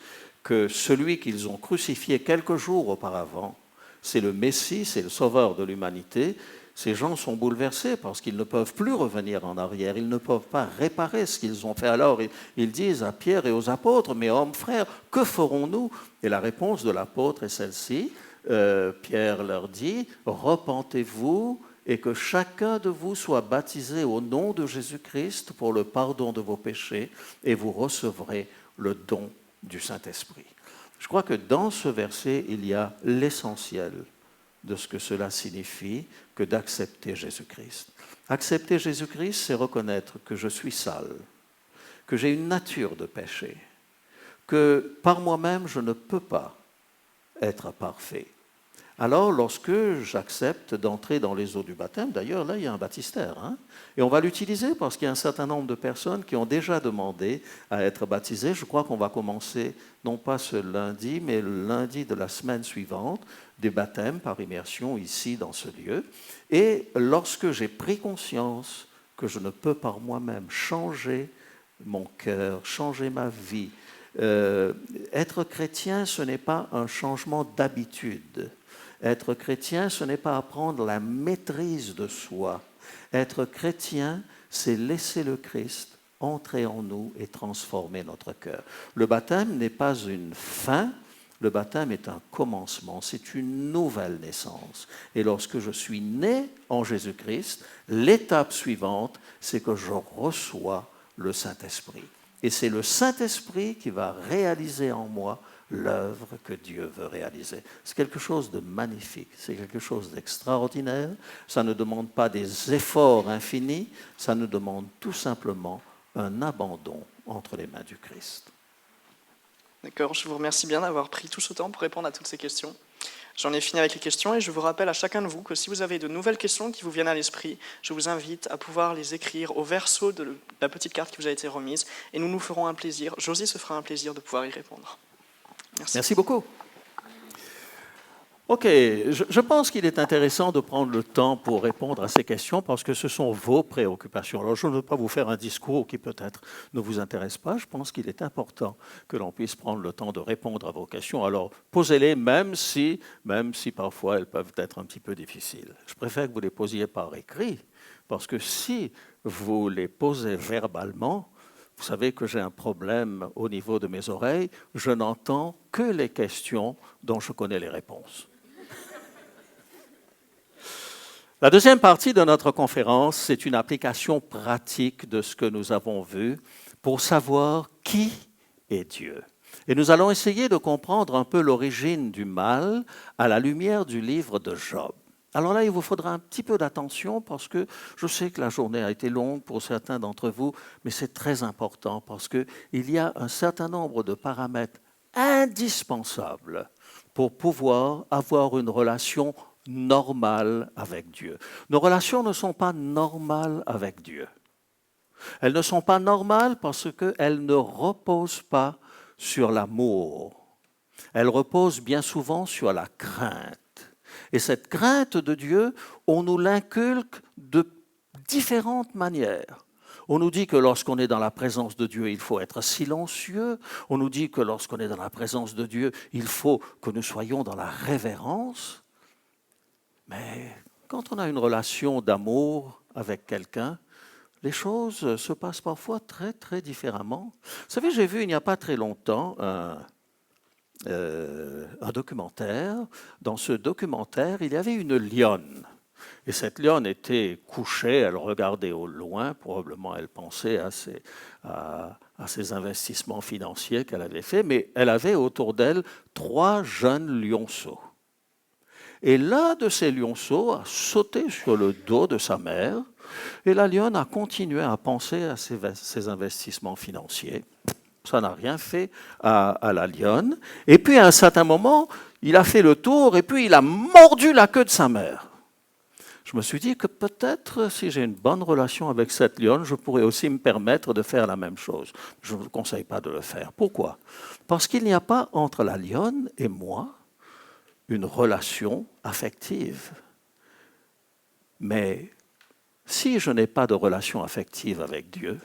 que celui qu'ils ont crucifié quelques jours auparavant, c'est le Messie, c'est le Sauveur de l'humanité, Ces gens sont bouleversés parce qu'ils ne peuvent plus revenir en arrière, ils ne peuvent pas réparer ce qu'ils ont fait. Alors ils disent à Pierre et aux apôtres, mais hommes frères, que ferons-nous? Et la réponse de l'apôtre est celle-ci. Pierre leur dit, repentez-vous et que chacun de vous soit baptisé au nom de Jésus-Christ pour le pardon de vos péchés et vous recevrez le don du Saint-Esprit. Je crois que dans ce verset, il y a l'essentiel de ce que cela signifie que d'accepter Jésus-Christ. Accepter Jésus-Christ, c'est reconnaître que je suis sale, que j'ai une nature de péché, que par moi-même, je ne peux pas être parfait. Alors, lorsque j'accepte d'entrer dans les eaux du baptême, d'ailleurs, là, il y a un baptistère, et on va l'utiliser parce qu'il y a un certain nombre de personnes qui ont déjà demandé à être baptisées. Je crois qu'on va commencer, non pas ce lundi, mais le lundi de la semaine suivante, des baptêmes par immersion ici, dans ce lieu. Et lorsque j'ai pris conscience que je ne peux par moi-même changer mon cœur, changer ma vie, être chrétien, ce n'est pas un changement d'habitude. Être chrétien, ce n'est pas apprendre la maîtrise de soi. Être chrétien, c'est laisser le Christ entrer en nous et transformer notre cœur. Le baptême n'est pas une fin, le baptême est un commencement, c'est une nouvelle naissance. Et lorsque je suis né en Jésus-Christ, l'étape suivante, c'est que je reçois le Saint-Esprit. Et c'est le Saint-Esprit qui va réaliser en moi l'œuvre que Dieu veut réaliser. C'est quelque chose de magnifique, c'est quelque chose d'extraordinaire. Ça ne demande pas des efforts infinis, ça nous demande tout simplement un abandon entre les mains du Christ. D'accord, je vous remercie bien d'avoir pris tout ce temps pour répondre à toutes ces questions. J'en ai fini avec les questions et je vous rappelle à chacun de vous que si vous avez de nouvelles questions qui vous viennent à l'esprit, je vous invite à pouvoir les écrire au verso de la petite carte qui vous a été remise et nous nous ferons un plaisir, Josie se fera un plaisir de pouvoir y répondre. Merci beaucoup. Ok, je pense qu'il est intéressant de prendre le temps pour répondre à ces questions parce que ce sont vos préoccupations. Alors, je ne veux pas vous faire un discours qui peut-être ne vous intéresse pas. Je pense qu'il est important que l'on puisse prendre le temps de répondre à vos questions. Alors, posez-les même si parfois elles peuvent être un petit peu difficiles. Je préfère que vous les posiez par écrit parce que si vous les posez verbalement, vous savez que j'ai un problème au niveau de mes oreilles, je n'entends que les questions dont je connais les réponses. La deuxième partie de notre conférence, c'est une application pratique de ce que nous avons vu pour savoir qui est Dieu. Et nous allons essayer de comprendre un peu l'origine du mal à la lumière du livre de Job. Alors là, il vous faudra un petit peu d'attention parce que je sais que la journée a été longue pour certains d'entre vous, mais c'est très important parce qu'il y a un certain nombre de paramètres indispensables pour pouvoir avoir une relation normale avec Dieu. Nos relations ne sont pas normales avec Dieu. Elles ne sont pas normales parce qu'elles ne reposent pas sur l'amour. Elles reposent bien souvent sur la crainte. Et cette crainte de Dieu, on nous l'inculque de différentes manières. On nous dit que lorsqu'on est dans la présence de Dieu, il faut être silencieux. On nous dit que lorsqu'on est dans la présence de Dieu, il faut que nous soyons dans la révérence. Mais quand on a une relation d'amour avec quelqu'un, les choses se passent parfois très, très différemment. Vous savez, j'ai vu il n'y a pas très longtemps un documentaire. Dans ce documentaire, il y avait une lionne. Et cette lionne était couchée, elle regardait au loin, probablement elle pensait à ses investissements financiers qu'elle avait faits, mais elle avait autour d'elle 3 jeunes lionceaux. Et l'un de ces lionceaux a sauté sur le dos de sa mère, et la lionne a continué à penser à ses investissements financiers. Ça n'a rien fait à la lionne. Et puis, à un certain moment, il a fait le tour et puis il a mordu la queue de sa mère. Je me suis dit que peut-être, si j'ai une bonne relation avec cette lionne, je pourrais aussi me permettre de faire la même chose. Je ne vous conseille pas de le faire. Pourquoi? Parce qu'il n'y a pas entre la lionne et moi une relation affective. Mais si je n'ai pas de relation affective avec Dieu,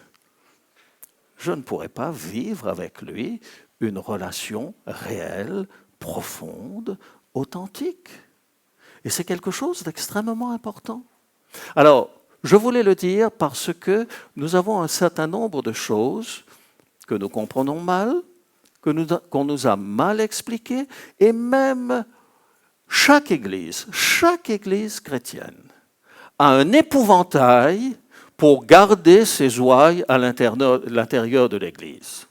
je ne pourrais pas vivre avec lui une relation réelle, profonde, authentique. Et c'est quelque chose d'extrêmement important. Alors, je voulais le dire parce que nous avons un certain nombre de choses que nous comprenons mal, qu'on nous a mal expliquées, et même chaque église chrétienne a un épouvantail pour garder ses ouailles à l'intérieur de l'église.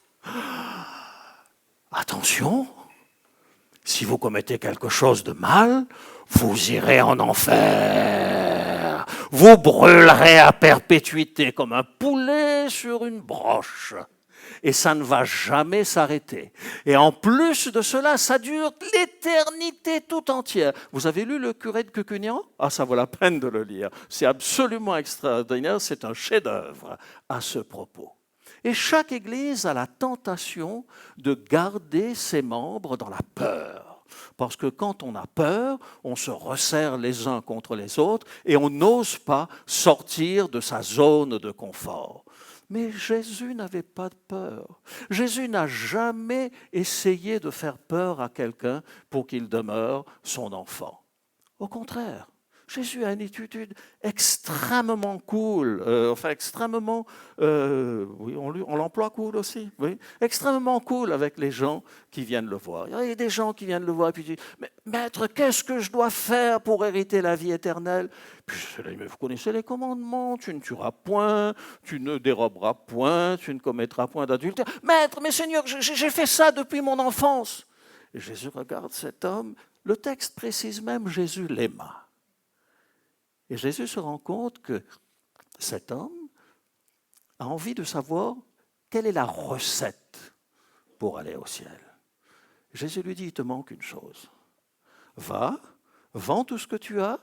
Attention, si vous commettez quelque chose de mal, vous irez en enfer. Vous brûlerez à perpétuité comme un poulet sur une broche. Et ça ne va jamais s'arrêter. Et en plus de cela, ça dure l'éternité tout entière. Vous avez lu Le curé de Cucugnan ? Ah, ça vaut la peine de le lire. C'est absolument extraordinaire, c'est un chef-d'œuvre à ce propos. Et chaque église a la tentation de garder ses membres dans la peur. Parce que quand on a peur, on se resserre les uns contre les autres et on n'ose pas sortir de sa zone de confort. Mais Jésus n'avait pas de peur. Jésus n'a jamais essayé de faire peur à quelqu'un pour qu'il demeure son enfant. Au contraire, Jésus a une attitude extrêmement cool, extrêmement, oui, on l'emploie cool aussi, oui, extrêmement cool avec les gens qui viennent le voir. Il y a des gens qui viennent le voir et puis disent, mais maître, qu'est-ce que je dois faire pour hériter la vie éternelle? Puis je dis, mais vous connaissez les commandements, tu ne tueras point, tu ne déroberas point, tu ne commettras point d'adultère. Maître, mais Seigneur, j'ai fait ça depuis mon enfance. Et Jésus regarde cet homme, le texte précise même, Jésus l'aima. Et Jésus se rend compte que cet homme a envie de savoir quelle est la recette pour aller au ciel. Jésus lui dit, il te manque une chose. Va, vends tout ce que tu as,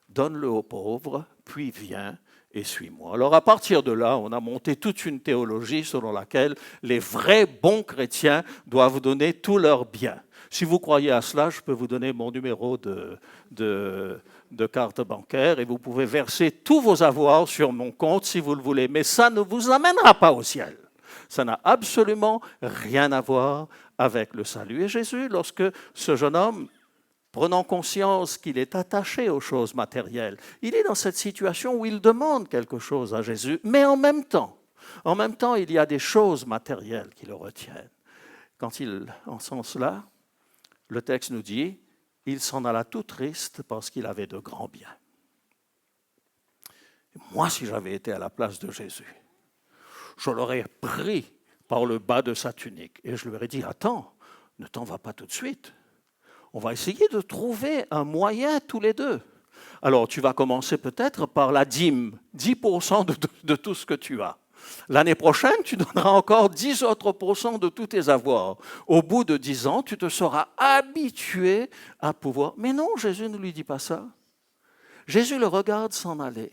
donne-le aux pauvres, puis viens et suis-moi. Alors à partir de là, on a monté toute une théologie selon laquelle les vrais bons chrétiens doivent donner tous leurs biens. Si vous croyez à cela, je peux vous donner mon numéro de carte bancaire et vous pouvez verser tous vos avoirs sur mon compte si vous le voulez. Mais ça ne vous amènera pas au ciel. Ça n'a absolument rien à voir avec le salut. Et Jésus, lorsque ce jeune homme, prenant conscience qu'il est attaché aux choses matérielles, il est dans cette situation où il demande quelque chose à Jésus, mais en même temps, il y a des choses matérielles qui le retiennent. Quand il encense cela, le texte nous dit, il s'en alla tout triste parce qu'il avait de grands biens. Moi, si j'avais été à la place de Jésus, je l'aurais pris par le bas de sa tunique et je lui aurais dit, attends, ne t'en vas pas tout de suite. On va essayer de trouver un moyen tous les deux. Alors, tu vas commencer peut-être par la dîme, 10% de tout ce que tu as. L'année prochaine, tu donneras encore 10 autres % de tous tes avoirs. Au bout de 10 ans, tu te seras habitué à pouvoir... Mais non, Jésus ne lui dit pas ça. Jésus le regarde s'en aller.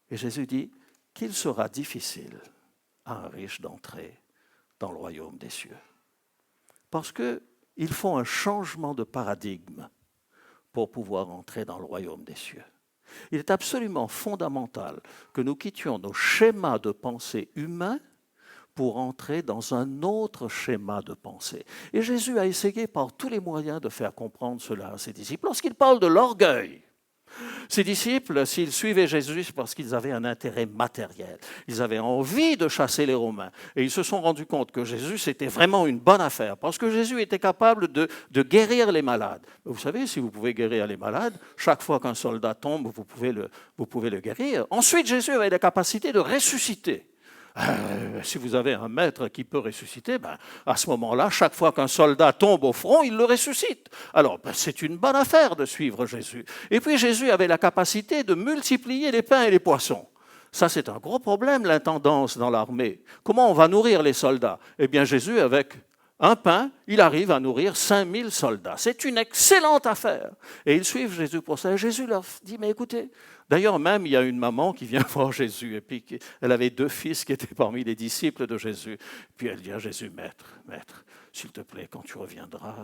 Et Jésus dit qu'il sera difficile à un riche d'entrer dans le royaume des cieux. Parce qu'il faut un changement de paradigme pour pouvoir entrer dans le royaume des cieux. Il est absolument fondamental que nous quittions nos schémas de pensée humains pour entrer dans un autre schéma de pensée. Et Jésus a essayé par tous les moyens de faire comprendre cela à ses disciples. Lorsqu'il parle de l'orgueil, ses disciples, s'ils suivaient Jésus, c'est parce qu'ils avaient un intérêt matériel. Ils avaient envie de chasser les Romains. Et ils se sont rendus compte que Jésus, c'était vraiment une bonne affaire, parce que Jésus était capable de guérir les malades. Vous savez, si vous pouvez guérir les malades, chaque fois qu'un soldat tombe, vous pouvez le guérir. Ensuite, Jésus avait la capacité de ressusciter. Si vous avez un maître qui peut ressusciter, à ce moment-là, chaque fois qu'un soldat tombe au front, il le ressuscite. Alors, c'est une bonne affaire de suivre Jésus. Et puis, Jésus avait la capacité de multiplier les pains et les poissons. Ça, c'est un gros problème, l'intendance dans l'armée. Comment on va nourrir les soldats? Eh bien, Jésus, avec un pain, il arrive à nourrir 5000 soldats. C'est une excellente affaire. Et ils suivent Jésus pour ça. Et Jésus leur dit, mais écoutez, d'ailleurs même, il y a une maman qui vient voir Jésus, et puis elle avait 2 fils qui étaient parmi les disciples de Jésus. Puis elle dit à Jésus, maître, s'il te plaît, quand tu reviendras,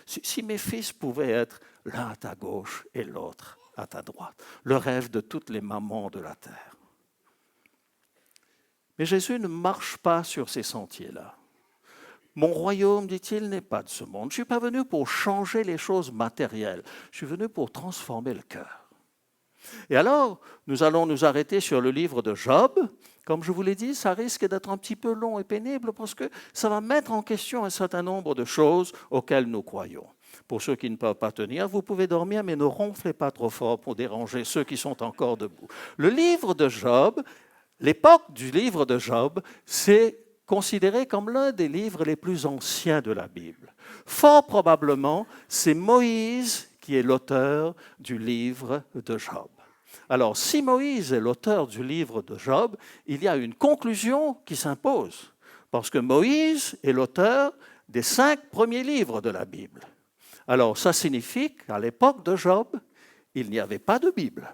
si mes fils pouvaient être l'un à ta gauche et l'autre à ta droite, le rêve de toutes les mamans de la terre. Mais Jésus ne marche pas sur ces sentiers-là. Mon royaume, dit-il, n'est pas de ce monde. Je ne suis pas venu pour changer les choses matérielles. Je suis venu pour transformer le cœur. Et alors, nous allons nous arrêter sur le livre de Job. Comme je vous l'ai dit, ça risque d'être un petit peu long et pénible parce que ça va mettre en question un certain nombre de choses auxquelles nous croyons. Pour ceux qui ne peuvent pas tenir, vous pouvez dormir, mais ne ronflez pas trop fort pour déranger ceux qui sont encore debout. Le livre de Job, l'époque du livre de Job, c'est considéré comme l'un des livres les plus anciens de la Bible. Fort probablement, c'est Moïse qui est l'auteur du livre de Job. Alors, si Moïse est l'auteur du livre de Job, il y a une conclusion qui s'impose, parce que Moïse est l'auteur des 5 premiers livres de la Bible. Alors, ça signifie qu'à l'époque de Job, il n'y avait pas de Bible.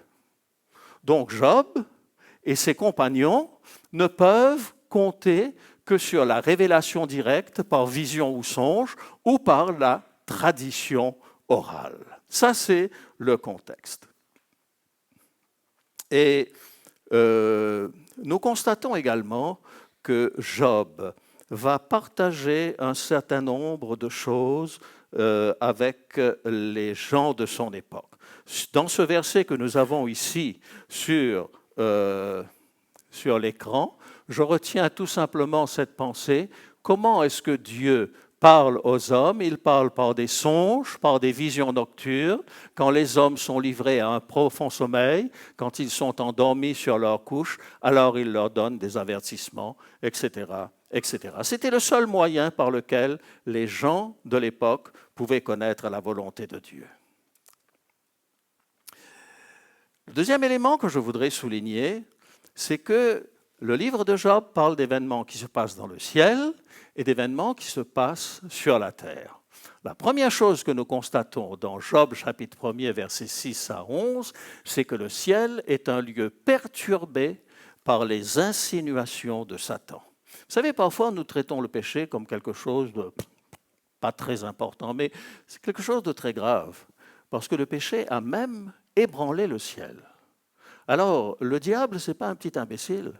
Donc, Job et ses compagnons ne peuvent compter que sur la révélation directe par vision ou songe ou par la tradition orale. Ça, c'est le contexte. Et nous constatons également que Job va partager un certain nombre de choses avec les gens de son époque. Dans ce verset que nous avons ici sur l'écran, je retiens tout simplement cette pensée. Comment est-ce que Dieu parle aux hommes? Il parle par des songes, par des visions nocturnes, quand les hommes sont livrés à un profond sommeil, quand ils sont endormis sur leur couche, alors il leur donne des avertissements, etc., etc. C'était le seul moyen par lequel les gens de l'époque pouvaient connaître la volonté de Dieu. Le deuxième élément que je voudrais souligner, c'est que le livre de Job parle d'événements qui se passent dans le ciel et d'événements qui se passent sur la terre. La première chose que nous constatons dans Job chapitre 1er, versets 6 à 11, c'est que le ciel est un lieu perturbé par les insinuations de Satan. Vous savez, parfois nous traitons le péché comme quelque chose de pas très important, mais c'est quelque chose de très grave, parce que le péché a même ébranlé le ciel. Alors, le diable, ce n'est pas un petit imbécile.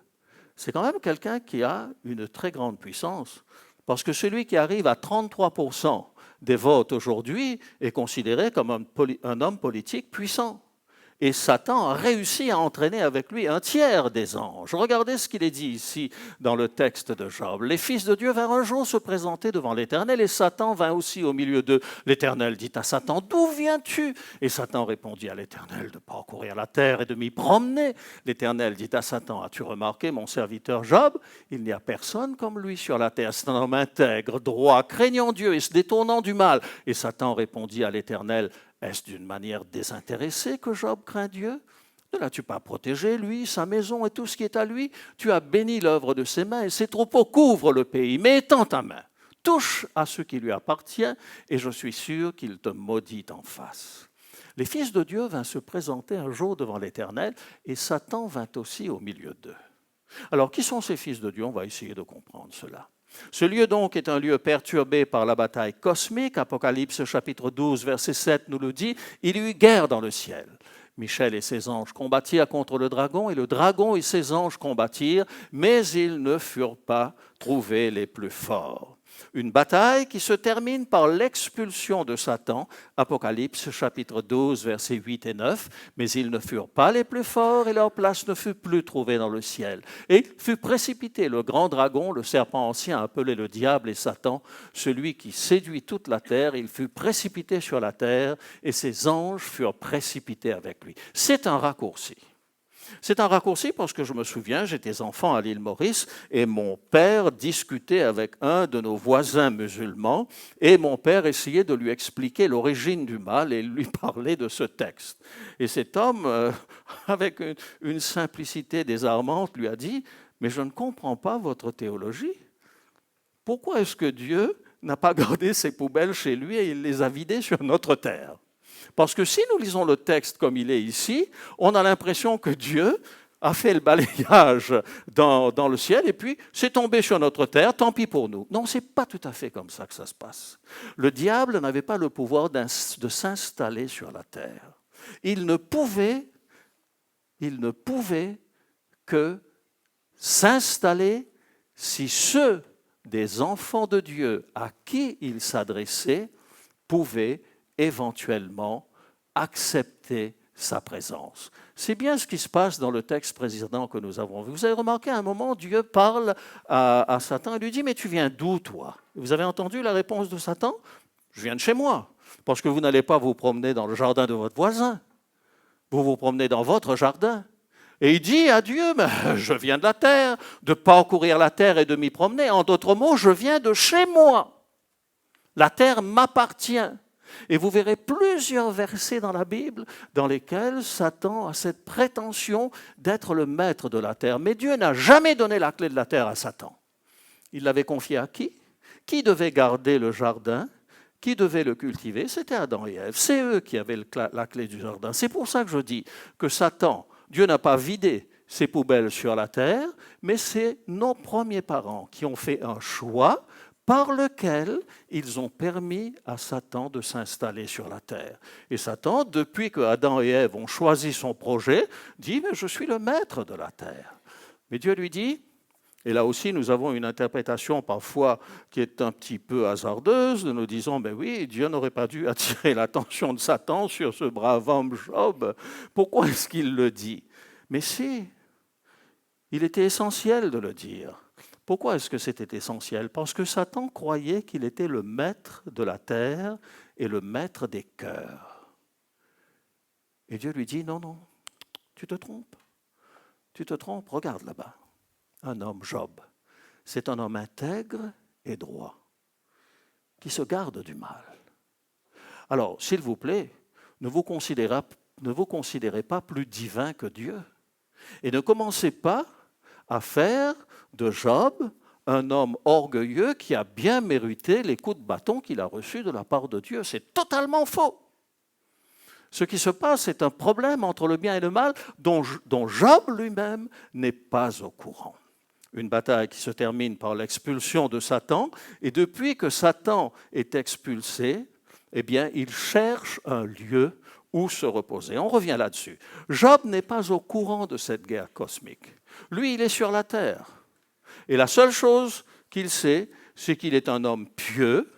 C'est quand même quelqu'un qui a une très grande puissance, parce que celui qui arrive à 33% des votes aujourd'hui est considéré comme un homme politique puissant. Et Satan a réussi à entraîner avec lui un tiers des anges. Regardez ce qu'il est dit ici dans le texte de Job. Les fils de Dieu vinrent un jour se présenter devant l'Éternel et Satan vint aussi au milieu d'eux. L'Éternel dit à Satan, « D'où viens-tu » Et Satan répondit à l'Éternel, « De parcourir la terre et de m'y promener. » L'Éternel dit à Satan, « As-tu remarqué mon serviteur Job? Il n'y a personne comme lui sur la terre. C'est un homme intègre, droit, craignant Dieu et se détournant du mal. » Et Satan répondit à l'Éternel, est-ce d'une manière désintéressée que Job craint Dieu? Ne l'as-tu pas protégé, lui, sa maison et tout ce qui est à lui? Tu as béni l'œuvre de ses mains et ses troupeaux couvrent le pays. Mais étends ta main, touche à ce qui lui appartient et je suis sûr qu'il te maudit en face. Les fils de Dieu vinrent se présenter un jour devant l'Éternel et Satan vint aussi au milieu d'eux. Alors, qui sont ces fils de Dieu? On va essayer de comprendre cela. Ce lieu donc est un lieu perturbé par la bataille cosmique. Apocalypse chapitre 12, verset 7 nous le dit. Il y eut guerre dans le ciel. Michel et ses anges combattirent contre le dragon, et le dragon et ses anges combattirent, mais ils ne furent pas trouvés les plus forts. Une bataille qui se termine par l'expulsion de Satan, Apocalypse chapitre 12, versets 8 et 9, mais ils ne furent pas les plus forts et leur place ne fut plus trouvée dans le ciel. Et fut précipité le grand dragon, le serpent ancien appelé le diable et Satan, celui qui séduit toute la terre, il fut précipité sur la terre et ses anges furent précipités avec lui. C'est un raccourci. C'est un raccourci parce que je me souviens, j'étais enfant à l'île Maurice et mon père discutait avec un de nos voisins musulmans et mon père essayait de lui expliquer l'origine du mal et lui parlait de ce texte. Et cet homme, avec une simplicité désarmante, lui a dit « Mais je ne comprends pas votre théologie. Pourquoi est-ce que Dieu n'a pas gardé ses poubelles chez lui et il les a vidées sur notre terre ?» Parce que si nous lisons le texte comme il est ici, on a l'impression que Dieu a fait le balayage dans le ciel et puis c'est tombé sur notre terre, tant pis pour nous. Non, ce n'est pas tout à fait comme ça que ça se passe. Le diable n'avait pas le pouvoir de s'installer sur la terre. Il ne pouvait que s'installer si ceux des enfants de Dieu à qui il s'adressait pouvaient éventuellement accepter sa présence. C'est bien ce qui se passe dans le texte précédent que nous avons vu. Vous avez remarqué à un moment, Dieu parle à Satan et lui dit « Mais tu viens d'où, toi ?» Vous avez entendu la réponse de Satan ? « Je viens de chez moi, parce que vous n'allez pas vous promener dans le jardin de votre voisin. Vous vous promenez dans votre jardin. » Et il dit à Dieu, « Je viens de la terre, de parcourir la terre et de m'y promener. En d'autres mots, je viens de chez moi. La terre m'appartient. » Et vous verrez plusieurs versets dans la Bible dans lesquels Satan a cette prétention d'être le maître de la terre. Mais Dieu n'a jamais donné la clé de la terre à Satan. Il l'avait confié à qui ? Qui devait garder le jardin ? Qui devait le cultiver ? C'était Adam et Ève. C'est eux qui avaient la clé du jardin. C'est pour ça que je dis que Satan, Dieu n'a pas vidé ses poubelles sur la terre, mais c'est nos premiers parents qui ont fait un choix par lequel ils ont permis à Satan de s'installer sur la terre. Et Satan, depuis que Adam et Ève ont choisi son projet, dit « Mais je suis le maître de la terre ». Mais Dieu lui dit, et là aussi nous avons une interprétation parfois qui est un petit peu hasardeuse, nous disons « Mais oui, Dieu n'aurait pas dû attirer l'attention de Satan sur ce brave homme Job. Pourquoi est-ce qu'il le dit ?» Mais si, il était essentiel de le dire. Pourquoi est-ce que c'était essentiel ? Parce que Satan croyait qu'il était le maître de la terre et le maître des cœurs. Et Dieu lui dit, non, non, tu te trompes. Tu te trompes, regarde là-bas. Un homme, Job. C'est un homme intègre et droit, qui se garde du mal. Alors, s'il vous plaît, ne vous considérez pas plus divin que Dieu. Et ne commencez pas à faire de Job un homme orgueilleux qui a bien mérité les coups de bâton qu'il a reçus de la part de Dieu. C'est totalement faux. Ce qui se passe, c'est un problème entre le bien et le mal dont Job lui-même n'est pas au courant. Une bataille qui se termine par l'expulsion de Satan, et depuis que Satan est expulsé, eh bien, il cherche un lieu où se reposer. On revient là-dessus. Job n'est pas au courant de cette guerre cosmique. Lui, il est sur la terre. Et la seule chose qu'il sait, c'est qu'il est un homme pieux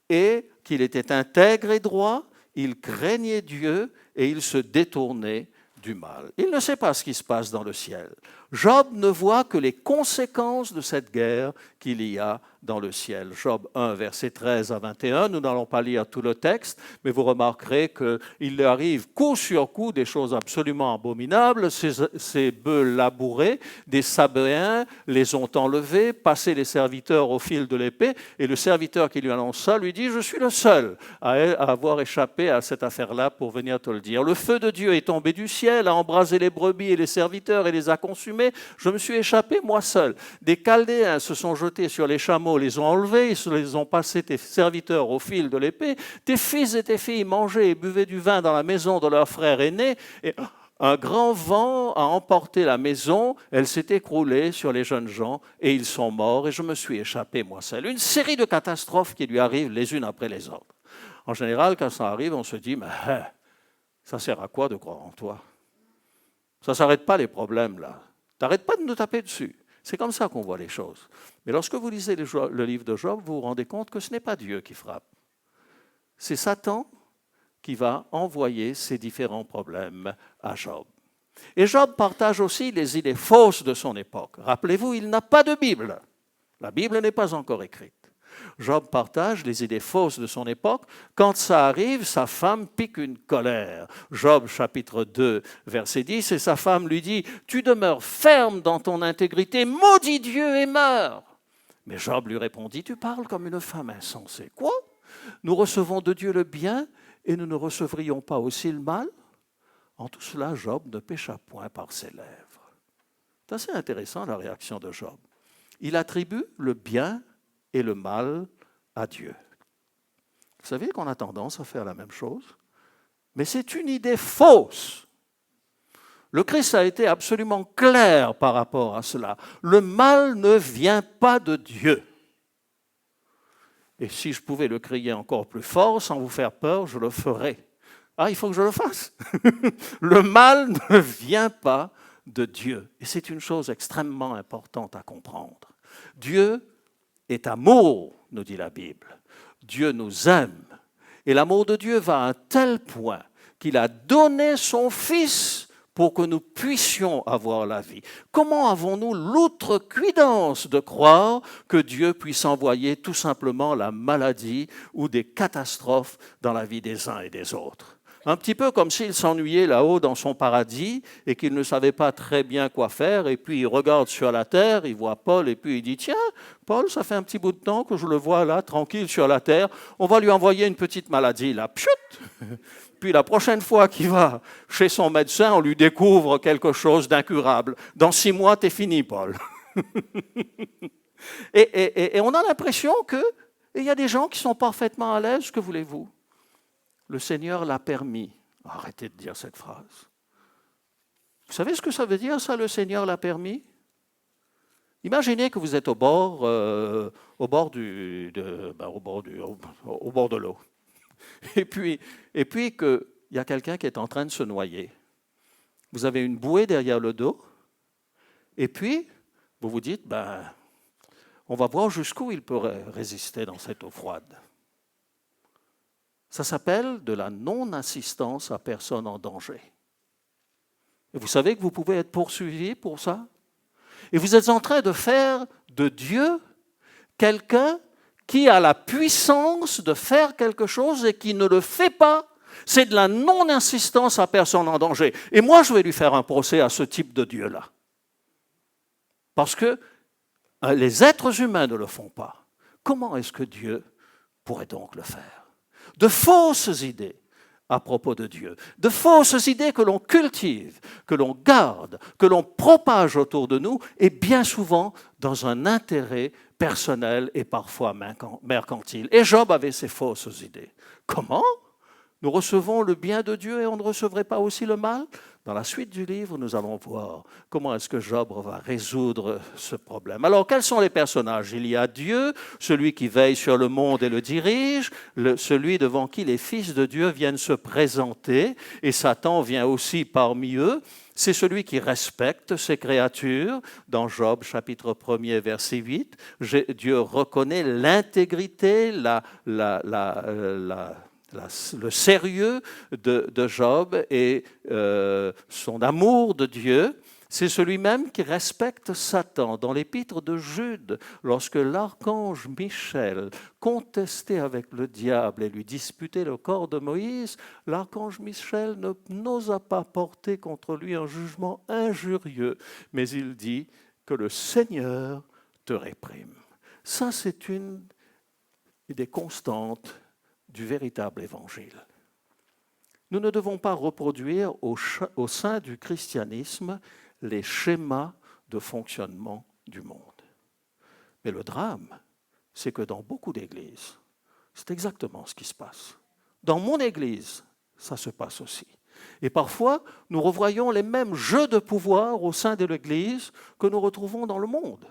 et qu'il était intègre et droit, il craignait Dieu et il se détournait du mal. Il ne sait pas ce qui se passe dans le ciel. Job ne voit que les conséquences de cette guerre qu'il y a dans le ciel. Job 1, versets 13 à 21, nous n'allons pas lire tout le texte, mais vous remarquerez qu'il lui arrive coup sur coup des choses absolument abominables. Ces bœufs labourés, des Sabéens les ont enlevés, passé les serviteurs au fil de l'épée, et le serviteur qui lui annonce ça lui dit « Je suis le seul à avoir échappé à cette affaire-là pour venir te le dire. Le feu de Dieu est tombé du ciel, a embrasé les brebis et les serviteurs et les a consumés. Je me suis échappé moi seul. Des Chaldéens se sont jetés sur les chameaux, les ont enlevés, ils les ont passés tes serviteurs au fil de l'épée. Tes fils et tes filles mangeaient et buvaient du vin dans la maison de leur frère aîné. Et un grand vent a emporté la maison, elle s'est écroulée sur les jeunes gens et ils sont morts et je me suis échappé moi seul. Une série de catastrophes qui lui arrivent les unes après les autres. En général, quand ça arrive, on se dit « Mais ça sert à quoi de croire en toi ? Ça ne s'arrête pas les problèmes là. T'arrêtes pas de nous taper dessus. » C'est comme ça qu'on voit les choses. Mais lorsque vous lisez le livre de Job, vous vous rendez compte que ce n'est pas Dieu qui frappe. C'est Satan qui va envoyer ces différents problèmes à Job. Et Job partage aussi les idées fausses de son époque. Rappelez-vous, il n'a pas de Bible. La Bible n'est pas encore écrite. Job partage les idées fausses de son époque. Quand ça arrive, sa femme pique une colère. Job chapitre 2, verset 10, et sa femme lui dit « Tu demeures ferme dans ton intégrité, maudis Dieu et meurs !» Mais Job lui répondit « Tu parles comme une femme insensée. » Quoi ? Nous recevons de Dieu le bien et nous ne recevrions pas aussi le mal ? En tout cela, Job ne pécha point par ses lèvres. C'est assez intéressant la réaction de Job. Il attribue le bien et le mal à Dieu. Vous savez qu'on a tendance à faire la même chose, mais c'est une idée fausse. Le Christ a été absolument clair par rapport à cela. Le mal ne vient pas de Dieu. Et si je pouvais le crier encore plus fort, sans vous faire peur, je le ferais. Ah, il faut que je le fasse. Le mal ne vient pas de Dieu. Et c'est une chose extrêmement importante à comprendre. Dieu est amour, nous dit la Bible. Dieu nous aime. Et l'amour de Dieu va à un tel point qu'il a donné son Fils pour que nous puissions avoir la vie. Comment avons-nous l'outrecuidance de croire que Dieu puisse envoyer tout simplement la maladie ou des catastrophes dans la vie des uns et des autres? Un petit peu comme s'il s'ennuyait là-haut dans son paradis et qu'il ne savait pas très bien quoi faire, et puis il regarde sur la terre, il voit Paul et puis il dit « Tiens, Paul, ça fait un petit bout de temps que je le vois là, tranquille sur la terre, on va lui envoyer une petite maladie là, pchut !» Puis la prochaine fois qu'il va chez son médecin, on lui découvre quelque chose d'incurable. Dans 6 mois, t'es fini, Paul. et on a l'impression qu'il y a des gens qui sont parfaitement à l'aise, que voulez-vous? Le Seigneur l'a permis. Arrêtez de dire cette phrase. Vous savez ce que ça veut dire, ça, le Seigneur l'a permis? Imaginez que vous êtes au bord de l'eau. Et puis qu'il y a quelqu'un qui est en train de se noyer. Vous avez une bouée derrière le dos, et puis vous vous dites, on va voir jusqu'où il peut résister dans cette eau froide. Ça s'appelle de la non-assistance à personne en danger. Et vous savez que vous pouvez être poursuivi pour ça? Et vous êtes en train de faire de Dieu quelqu'un qui a la puissance de faire quelque chose et qui ne le fait pas. C'est de la non-assistance à personne en danger. Et moi, je vais lui faire un procès à ce type de Dieu-là. Parce que les êtres humains ne le font pas. Comment est-ce que Dieu pourrait donc le faire? De fausses idées à propos de Dieu, de fausses idées que l'on cultive, que l'on garde, que l'on propage autour de nous, et bien souvent dans un intérêt personnel et parfois mercantile. Et Job avait ces fausses idées. Comment nous recevons le bien de Dieu et on ne recevrait pas aussi le mal? Dans la suite du livre, nous allons voir comment est-ce que Job va résoudre ce problème. Alors, quels sont les personnages? Il y a Dieu, celui qui veille sur le monde et le dirige, celui devant qui les fils de Dieu viennent se présenter, et Satan vient aussi parmi eux. C'est celui qui respecte ses créatures. Dans Job, chapitre 1er, verset 8, Dieu reconnaît l'intégrité, le sérieux de Job et son amour de Dieu. C'est celui-même qui respecte Satan. Dans l'épître de Jude, lorsque l'archange Michel contestait avec le diable et lui disputait le corps de Moïse, l'archange Michel n'osa pas porter contre lui un jugement injurieux, mais il dit que le Seigneur te réprime. Ça, c'est une des constantes du véritable évangile. Nous ne devons pas reproduire au sein du christianisme les schémas de fonctionnement du monde. Mais le drame, c'est que dans beaucoup d'églises, c'est exactement ce qui se passe. Dans mon église, ça se passe aussi. Et parfois, nous revoyons les mêmes jeux de pouvoir au sein de l'église que nous retrouvons dans le monde.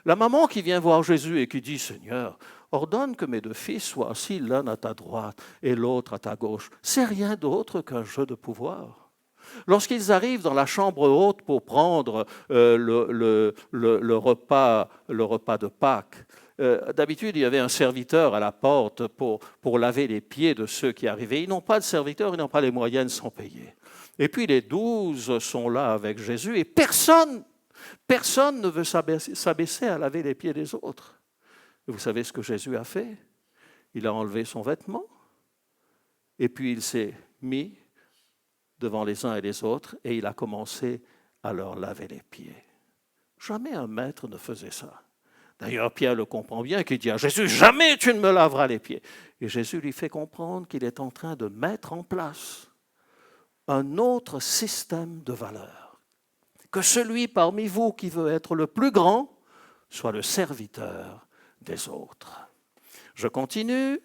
La maman qui vient voir Jésus et qui dit « Seigneur, ordonne que mes 2 fils soient assis l'un à ta droite et l'autre à ta gauche », c'est rien d'autre qu'un jeu de pouvoir. Lorsqu'ils arrivent dans la chambre haute pour prendre le repas de Pâques, d'habitude, il y avait un serviteur à la porte pour laver les pieds de ceux qui arrivaient. Ils n'ont pas de serviteur, ils n'ont pas les moyens de s'en payer. Et puis les 12 sont là avec Jésus et personne ne veut s'abaisser à laver les pieds des autres. Et vous savez ce que Jésus a fait? Il a enlevé son vêtement et puis il s'est mis devant les uns et les autres et il a commencé à leur laver les pieds. Jamais un maître ne faisait ça. D'ailleurs, Pierre le comprend bien, qui dit à Jésus « Jamais tu ne me laveras les pieds !» Et Jésus lui fait comprendre qu'il est en train de mettre en place un autre système de valeurs. Que celui parmi vous qui veut être le plus grand soit le serviteur des autres. Je continue.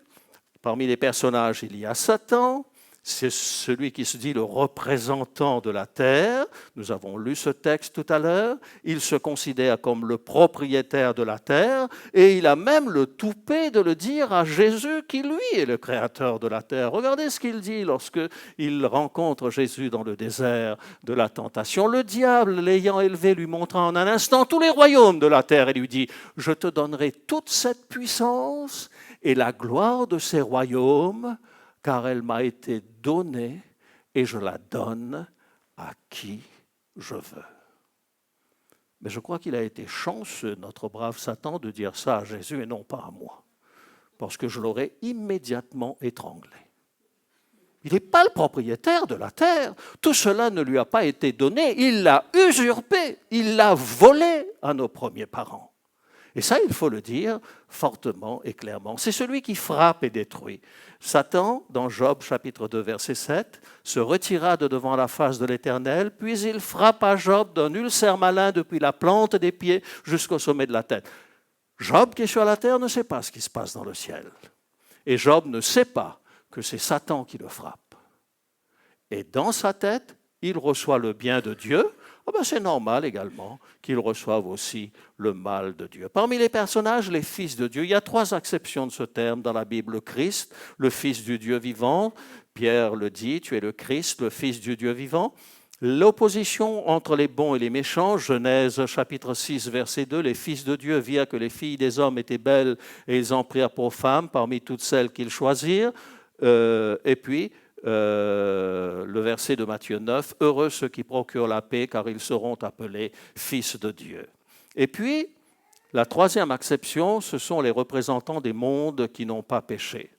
Parmi les personnages, il y a Satan. C'est celui qui se dit le représentant de la terre. Nous avons lu ce texte tout à l'heure. Il se considère comme le propriétaire de la terre et il a même le toupet de le dire à Jésus qui, lui, est le créateur de la terre. Regardez ce qu'il dit lorsqu'il rencontre Jésus dans le désert de la tentation. Le diable, l'ayant élevé, lui montra en un instant tous les royaumes de la terre et lui dit « Je te donnerai toute cette puissance et la gloire de ces royaumes » car elle m'a été donnée et je la donne à qui je veux. Mais je crois qu'il a été chanceux, notre brave Satan, de dire ça à Jésus et non pas à moi, parce que je l'aurais immédiatement étranglé. Il n'est pas le propriétaire de la terre. Tout cela ne lui a pas été donné. Il l'a usurpé. Il l'a volé à nos premiers parents. Et ça, il faut le dire fortement et clairement. C'est celui qui frappe et détruit. Satan, dans Job chapitre 2, verset 7, se retira de devant la face de l'Éternel, puis il frappa Job d'un ulcère malin depuis la plante des pieds jusqu'au sommet de la tête. Job, qui est sur la terre, ne sait pas ce qui se passe dans le ciel. Et Job ne sait pas que c'est Satan qui le frappe. Et dans sa tête, il reçoit le bien de Dieu. C'est normal également qu'il reçoive aussi le mal de Dieu. Parmi les personnages, les fils de Dieu, il y a 3 acceptions de ce terme dans la Bible. Le Christ, le Fils du Dieu vivant. Pierre le dit, tu es le Christ, le Fils du Dieu vivant. L'opposition entre les bons et les méchants, Genèse chapitre 6, verset 2, les fils de Dieu virent que les filles des hommes étaient belles et ils en prirent pour femmes parmi toutes celles qu'ils choisirent. Et puis, le verset de Matthieu 9, « Heureux ceux qui procurent la paix, car ils seront appelés fils de Dieu. » Et puis, la 3e acception, ce sont les représentants des mondes qui n'ont pas péché.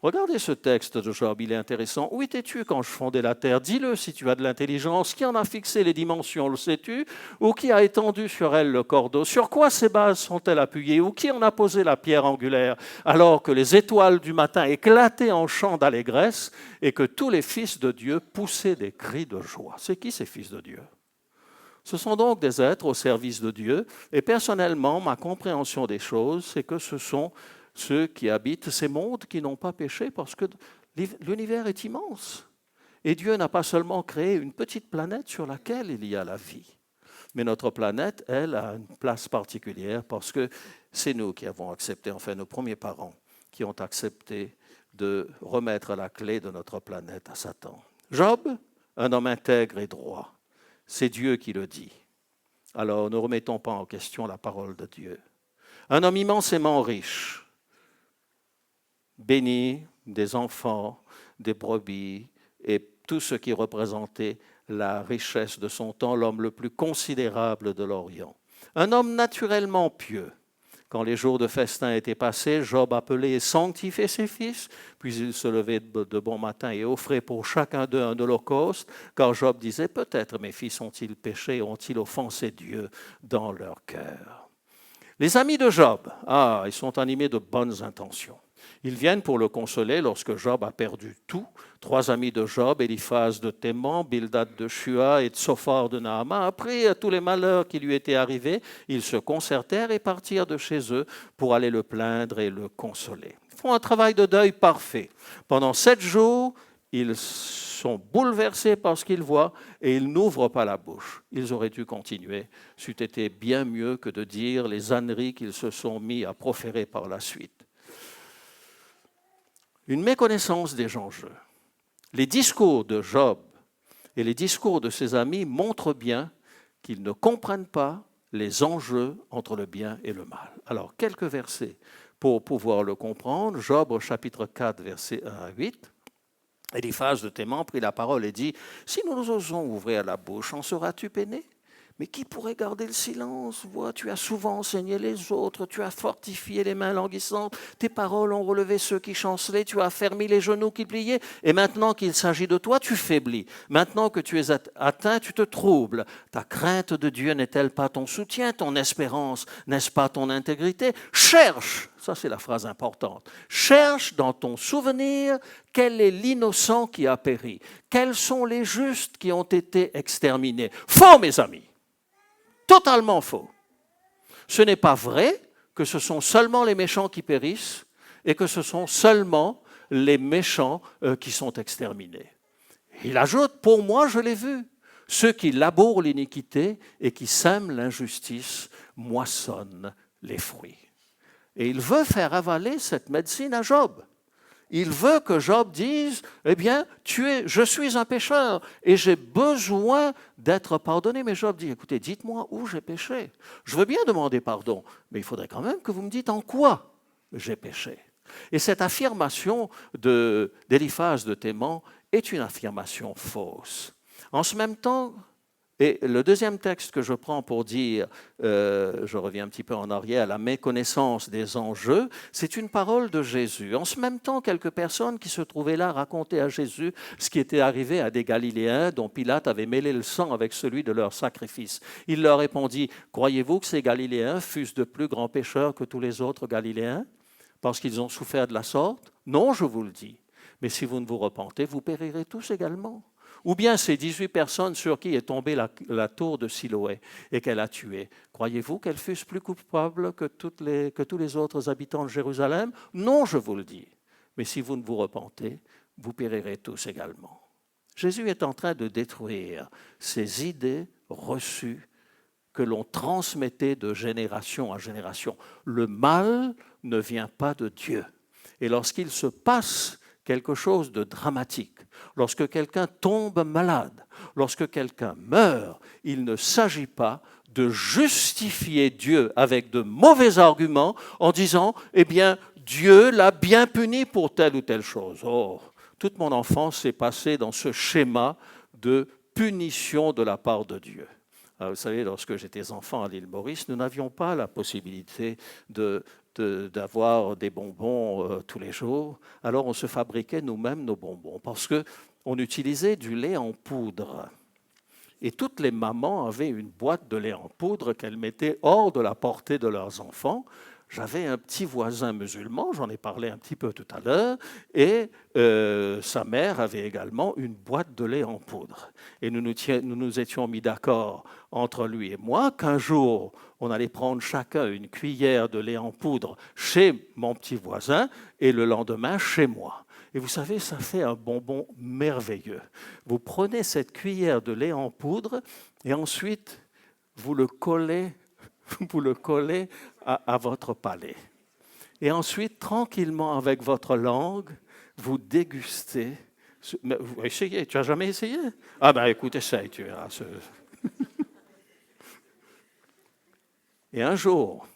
Regardez ce texte de Job, il est intéressant. « Où étais-tu quand je fondais la terre? Dis-le si tu as de l'intelligence. Qui en a fixé les dimensions, le sais-tu? Ou qui a étendu sur elle le cordeau? Sur quoi ces bases sont-elles appuyées? Ou qui en a posé la pierre angulaire? Alors que les étoiles du matin éclataient en chants d'allégresse et que tous les fils de Dieu poussaient des cris de joie. » C'est qui ces fils de Dieu? Ce sont donc des êtres au service de Dieu. Et personnellement, ma compréhension des choses, c'est que ce sont ceux qui habitent ces mondes qui n'ont pas péché, parce que l'univers est immense. Et Dieu n'a pas seulement créé une petite planète sur laquelle il y a la vie, mais notre planète, elle, a une place particulière parce que c'est nous qui avons accepté, enfin nos premiers parents, qui ont accepté de remettre la clé de notre planète à Satan. Job, un homme intègre et droit, c'est Dieu qui le dit. Alors ne remettons pas en question la parole de Dieu. Un homme immensément riche, béni, des enfants, des brebis et tout ce qui représentait la richesse de son temps, l'homme le plus considérable de l'Orient. Un homme naturellement pieux. Quand les jours de festin étaient passés, Job appelait et sanctifiait ses fils, puis il se levait de bon matin et offrait pour chacun d'eux un holocauste, car Job disait, peut-être mes fils ont-ils péché, ont-ils offensé Dieu dans leur cœur. Les amis de Job, ils sont animés de bonnes intentions. Ils viennent pour le consoler lorsque Job a perdu tout. 3 amis de Job, Éliphaz de Théman, Bildad de Shua et Tsophar de Naama, après tous les malheurs qui lui étaient arrivés, ils se concertèrent et partirent de chez eux pour aller le plaindre et le consoler. Ils font un travail de deuil parfait. Pendant 7 jours, ils sont bouleversés par ce qu'ils voient et ils n'ouvrent pas la bouche. Ils auraient dû continuer. C'eût été bien mieux que de dire les âneries qu'ils se sont mis à proférer par la suite. Une méconnaissance des enjeux. Les discours de Job et les discours de ses amis montrent bien qu'ils ne comprennent pas les enjeux entre le bien et le mal. Alors, quelques versets pour pouvoir le comprendre. Job, chapitre 4, versets 1 à 8. Éliphaz de Théman prit la parole et dit, « Si nous osons ouvrir la bouche, en seras-tu peiné ? Mais qui pourrait garder le silence? Vois, tu as souvent enseigné les autres, tu as fortifié les mains languissantes, tes paroles ont relevé ceux qui chancelaient, tu as affermi les genoux qui pliaient, et maintenant qu'il s'agit de toi, tu faiblis. Maintenant que tu es atteint, tu te troubles. Ta crainte de Dieu n'est-elle pas ton soutien, ton espérance, n'est-ce pas ton intégrité? Cherche, ça c'est la phrase importante, cherche dans ton souvenir quel est l'innocent qui a péri, quels sont les justes qui ont été exterminés. Faux, mes amis! Totalement faux. Ce n'est pas vrai que ce sont seulement les méchants qui périssent et que ce sont seulement les méchants qui sont exterminés. Il ajoute, pour moi, je l'ai vu, ceux qui labourent l'iniquité et qui sèment l'injustice moissonnent les fruits. Et il veut faire avaler cette médecine à Job. Il veut que Job dise, eh bien, je suis un pécheur et j'ai besoin d'être pardonné. Mais Job dit, écoutez, dites-moi où j'ai péché. Je veux bien demander pardon, mais il faudrait quand même que vous me dites en quoi j'ai péché. Et cette affirmation d'Éliphaz de Théman est une affirmation fausse. En ce même temps, et le deuxième texte que je prends pour dire, je reviens un petit peu en arrière, la méconnaissance des enjeux, c'est une parole de Jésus. En ce même temps, quelques personnes qui se trouvaient là racontaient à Jésus ce qui était arrivé à des Galiléens dont Pilate avait mêlé le sang avec celui de leur sacrifice. Il leur répondit, « Croyez-vous que ces Galiléens fussent de plus grands pécheurs que tous les autres Galiléens, parce qu'ils ont souffert de la sorte? Non, je vous le dis. Mais si vous ne vous repentez, vous périrez tous également. » Ou bien ces 18 personnes sur qui est tombée la tour de Siloé et qu'elle a tué. Croyez-vous qu'elles fussent plus coupables que tous les autres habitants de Jérusalem? Non, je vous le dis. Mais si vous ne vous repentez, vous périrez tous également. Jésus est en train de détruire ces idées reçues que l'on transmettait de génération en génération. Le mal ne vient pas de Dieu. Et lorsqu'il se passe quelque chose de dramatique, lorsque quelqu'un tombe malade, lorsque quelqu'un meurt, il ne s'agit pas de justifier Dieu avec de mauvais arguments en disant « Eh bien, Dieu l'a bien puni pour telle ou telle chose. » Oh, toute mon enfance s'est passée dans ce schéma de punition de la part de Dieu. Vous savez, lorsque j'étais enfant à l'île Maurice, nous n'avions pas la possibilité d'avoir des bonbons tous les jours. Alors on se fabriquait nous-mêmes nos bonbons parce qu'on utilisait du lait en poudre. Et toutes les mamans avaient une boîte de lait en poudre qu'elles mettaient hors de la portée de leurs enfants. J'avais un petit voisin musulman, j'en ai parlé un petit peu tout à l'heure, et sa mère avait également une boîte de lait en poudre. Et nous nous étions mis d'accord entre lui et moi qu'un jour, on allait prendre chacun une cuillère de lait en poudre chez mon petit voisin et le lendemain chez moi. Et vous savez, ça fait un bonbon merveilleux. Vous prenez cette cuillère de lait en poudre et ensuite vous le collez à votre palais. Et ensuite, tranquillement, avec votre langue, vous dégustez. Mais vous essayez, tu n'as jamais essayé? Ah ben écoute, essaye, tu verras. Et un jour,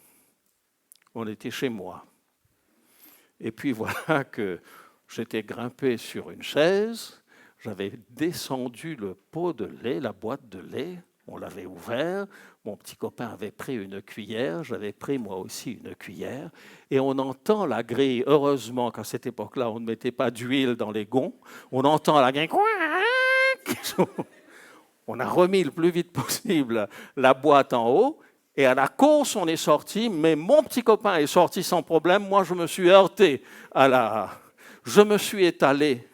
on était chez moi. Et puis voilà que j'étais grimpé sur une chaise, j'avais descendu le pot de lait, la boîte de lait, on l'avait ouvert, mon petit copain avait pris une cuillère, j'avais pris moi aussi une cuillère, et on entend la grille. Heureusement qu'à cette époque-là, on ne mettait pas d'huile dans les gonds, on entend la grille. On a remis le plus vite possible la boîte en haut, et à la course, on est sorti, mais mon petit copain est sorti sans problème, moi je me suis heurté je me suis étalé.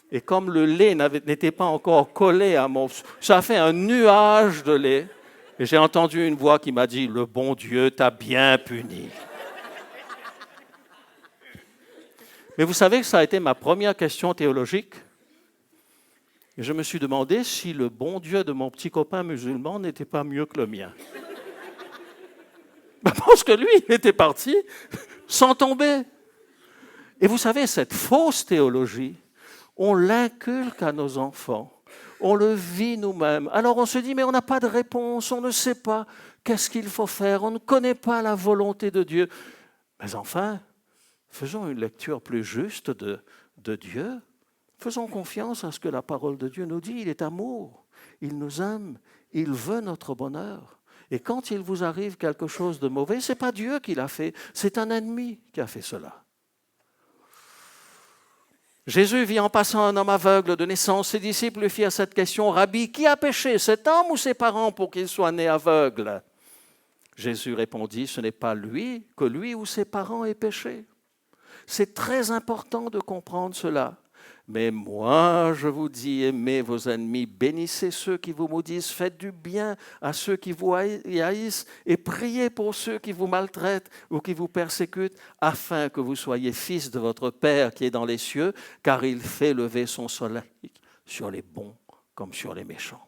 Et comme le lait n'était pas encore collé à mon... Ça a fait un nuage de lait. Et j'ai entendu une voix qui m'a dit « Le bon Dieu t'a bien puni. » Mais vous savez que ça a été ma première question théologique. Et je me suis demandé si le bon Dieu de mon petit copain musulman n'était pas mieux que le mien. Parce que lui, il était parti sans tomber. Et vous savez, cette fausse théologie, on l'inculque à nos enfants, on le vit nous-mêmes. Alors on se dit, mais on n'a pas de réponse, on ne sait pas qu'est-ce qu'il faut faire, on ne connaît pas la volonté de Dieu. Mais enfin, faisons une lecture plus juste de Dieu. Faisons confiance à ce que la parole de Dieu nous dit. Il est amour, il nous aime, il veut notre bonheur. Et quand il vous arrive quelque chose de mauvais, ce n'est pas Dieu qui l'a fait, c'est un ennemi qui a fait cela. Jésus vit en passant un homme aveugle de naissance. Ses disciples lui firent cette question, « Rabbi, qui a péché, cet homme ou ses parents pour qu'il soit né aveugle ?» Jésus répondit, « Ce n'est pas lui, que lui ou ses parents aient péché. » C'est très important de comprendre cela. Mais moi, je vous dis, aimez vos ennemis, bénissez ceux qui vous maudissent, faites du bien à ceux qui vous haïssent et priez pour ceux qui vous maltraitent ou qui vous persécutent, afin que vous soyez fils de votre Père qui est dans les cieux, car il fait lever son soleil sur les bons comme sur les méchants.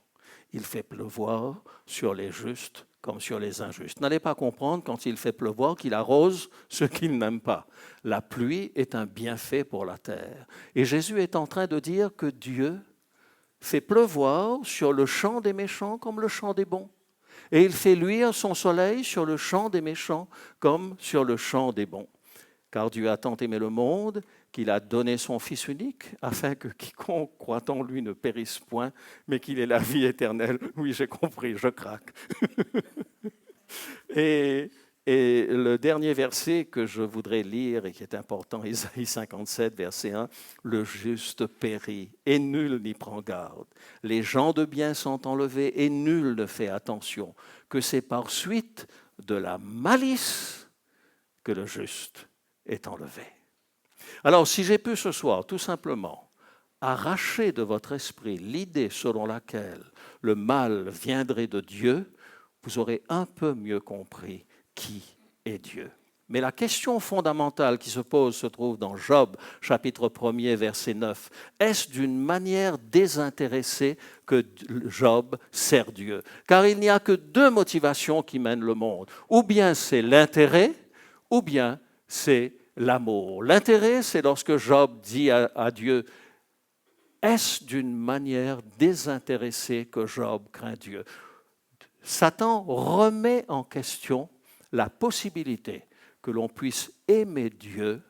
Il fait pleuvoir sur les justes comme sur les injustes. N'allez pas comprendre quand il fait pleuvoir qu'il arrose ceux qu'il n'aime pas. La pluie est un bienfait pour la terre. Et Jésus est en train de dire que Dieu fait pleuvoir sur le champ des méchants comme le champ des bons. Et il fait luire son soleil sur le champ des méchants comme sur le champ des bons. Car Dieu a tant aimé le monde qu'il a donné son Fils unique, afin que quiconque croit en lui ne périsse point, mais qu'il ait la vie éternelle. Oui, j'ai compris, je craque. Et le dernier verset que je voudrais lire et qui est important, Isaïe 57, verset 1, « Le juste périt et nul n'y prend garde. Les gens de bien sont enlevés et nul ne fait attention, que c'est par suite de la malice que le juste est enlevé. » Alors, si j'ai pu ce soir, tout simplement, arracher de votre esprit l'idée selon laquelle le mal viendrait de Dieu, vous aurez un peu mieux compris qui est Dieu. Mais la question fondamentale qui se pose se trouve dans Job, chapitre 1er, verset 9. Est-ce d'une manière désintéressée que Job sert Dieu? Car il n'y a que deux motivations qui mènent le monde. Ou bien c'est l'intérêt, ou bien c'est l'amour. L'intérêt, c'est lorsque Job dit à Dieu, est-ce d'une manière désintéressée que Job craint Dieu? Satan remet en question la possibilité que l'on puisse aimer Dieu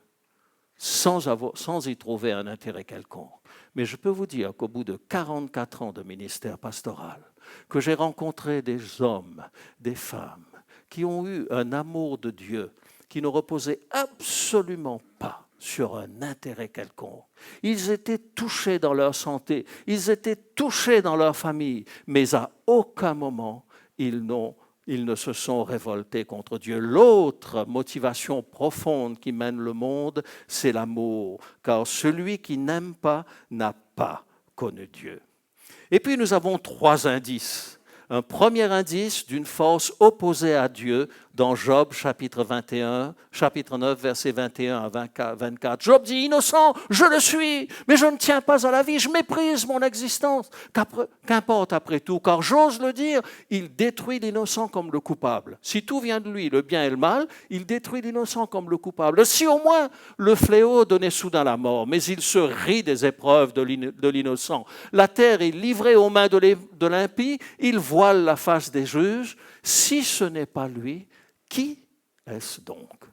sans y trouver un intérêt quelconque. Mais je peux vous dire qu'au bout de 44 ans de ministère pastoral, que j'ai rencontré des hommes, des femmes, qui ont eu un amour de Dieu qui ne reposait absolument pas sur un intérêt quelconque. Ils étaient touchés dans leur santé, ils étaient touchés dans leur famille, mais à aucun moment ils ne se sont révoltés contre Dieu. L'autre motivation profonde qui mène le monde, c'est l'amour, car celui qui n'aime pas n'a pas connu Dieu. Et puis nous avons trois indices. Un premier indice d'une force opposée à Dieu dans Job chapitre 9, versets 21 à 24. Job dit, innocent, je le suis, mais je ne tiens pas à la vie, je méprise mon existence. Qu'importe après tout, car j'ose le dire, il détruit l'innocent comme le coupable. Si tout vient de lui, le bien et le mal, il détruit l'innocent comme le coupable. Si au moins le fléau donnait soudain la mort, mais il se rit des épreuves de l'innocent. La terre est livrée aux mains de l'impie, il voile la face des juges. Si ce n'est pas lui, qui est-ce donc?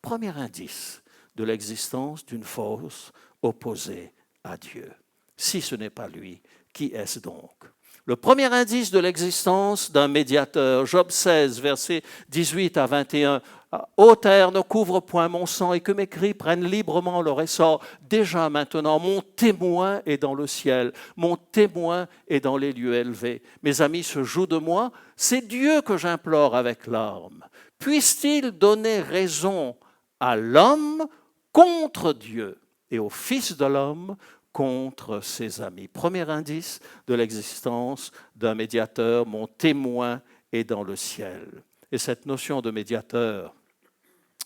Premier indice de l'existence d'une force opposée à Dieu. Si ce n'est pas lui, qui est-ce donc? Le premier indice de l'existence d'un médiateur, Job 16, versets 18 à 21. « Ô terre, ne couvre point mon sang et que mes cris prennent librement leur essor. Déjà maintenant, mon témoin est dans le ciel, mon témoin est dans les lieux élevés. Mes amis se jouent de moi, c'est Dieu que j'implore avec larmes. Puisse-t-il donner raison à l'homme contre Dieu et au Fils de l'homme contre ses amis. » Premier indice de l'existence d'un médiateur, mon témoin est dans le ciel. Et cette notion de médiateur,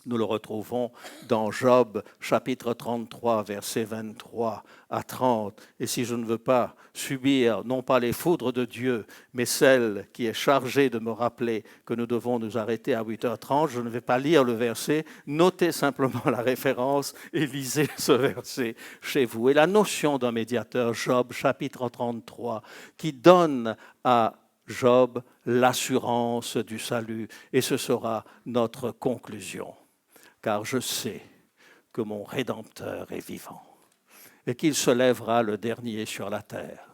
nous le retrouvons dans Job, chapitre 33, versets 23 à 30. Et si je ne veux pas subir, non pas les foudres de Dieu, mais celle qui est chargée de me rappeler que nous devons nous arrêter à 8h30, je ne vais pas lire le verset, notez simplement la référence et lisez ce verset chez vous. Et la notion d'un médiateur, Job, chapitre 33, qui donne à Job l'assurance du salut. Et ce sera notre conclusion. Car je sais que mon Rédempteur est vivant et qu'il se lèvera le dernier sur la terre.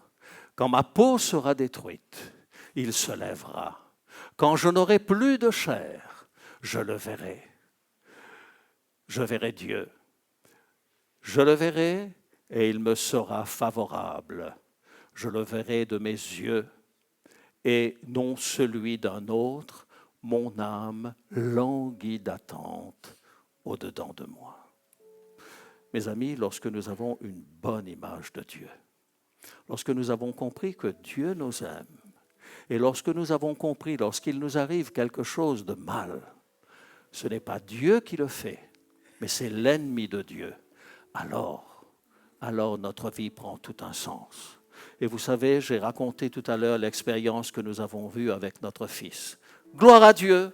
Quand ma peau sera détruite, il se lèvera. Quand je n'aurai plus de chair, je le verrai. Je verrai Dieu. Je le verrai et il me sera favorable. Je le verrai de mes yeux et non celui d'un autre. Mon âme languit d'attente au-dedans de moi. Mes amis, lorsque nous avons une bonne image de Dieu, lorsque nous avons compris que Dieu nous aime, et lorsque nous avons compris, lorsqu'il nous arrive quelque chose de mal, ce n'est pas Dieu qui le fait, mais c'est l'ennemi de Dieu, alors notre vie prend tout un sens. Et vous savez, j'ai raconté tout à l'heure l'expérience que nous avons vue avec notre fils. Gloire à Dieu!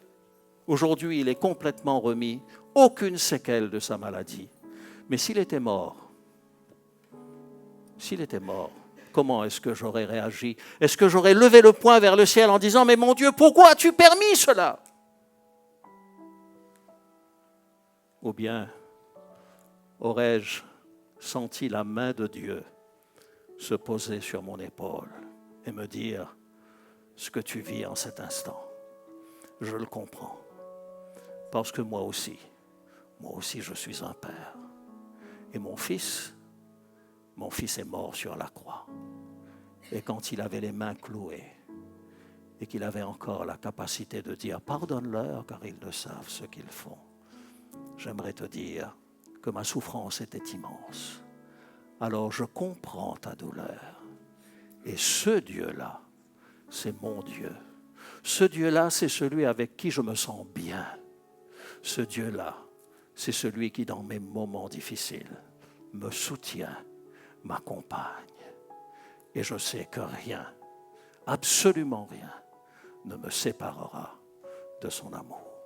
Aujourd'hui, il est complètement remis, aucune séquelle de sa maladie. Mais s'il était mort, comment est-ce que j'aurais réagi? Est-ce que j'aurais levé le poing vers le ciel en disant « Mais mon Dieu, pourquoi as-tu permis cela ?» Ou bien aurais-je senti la main de Dieu se poser sur mon épaule et me dire ce que tu vis en cet instant. Je le comprends. Parce que moi aussi, je suis un père. Et mon fils est mort sur la croix. Et quand il avait les mains clouées et qu'il avait encore la capacité de dire « Pardonne-leur car ils ne savent ce qu'ils font », j'aimerais te dire que ma souffrance était immense. Alors je comprends ta douleur. Et ce Dieu-là, c'est mon Dieu. Ce Dieu-là, c'est celui avec qui je me sens bien. Ce Dieu-là, c'est celui qui, dans mes moments difficiles, me soutient, m'accompagne. Et je sais que rien, absolument rien, ne me séparera de son amour.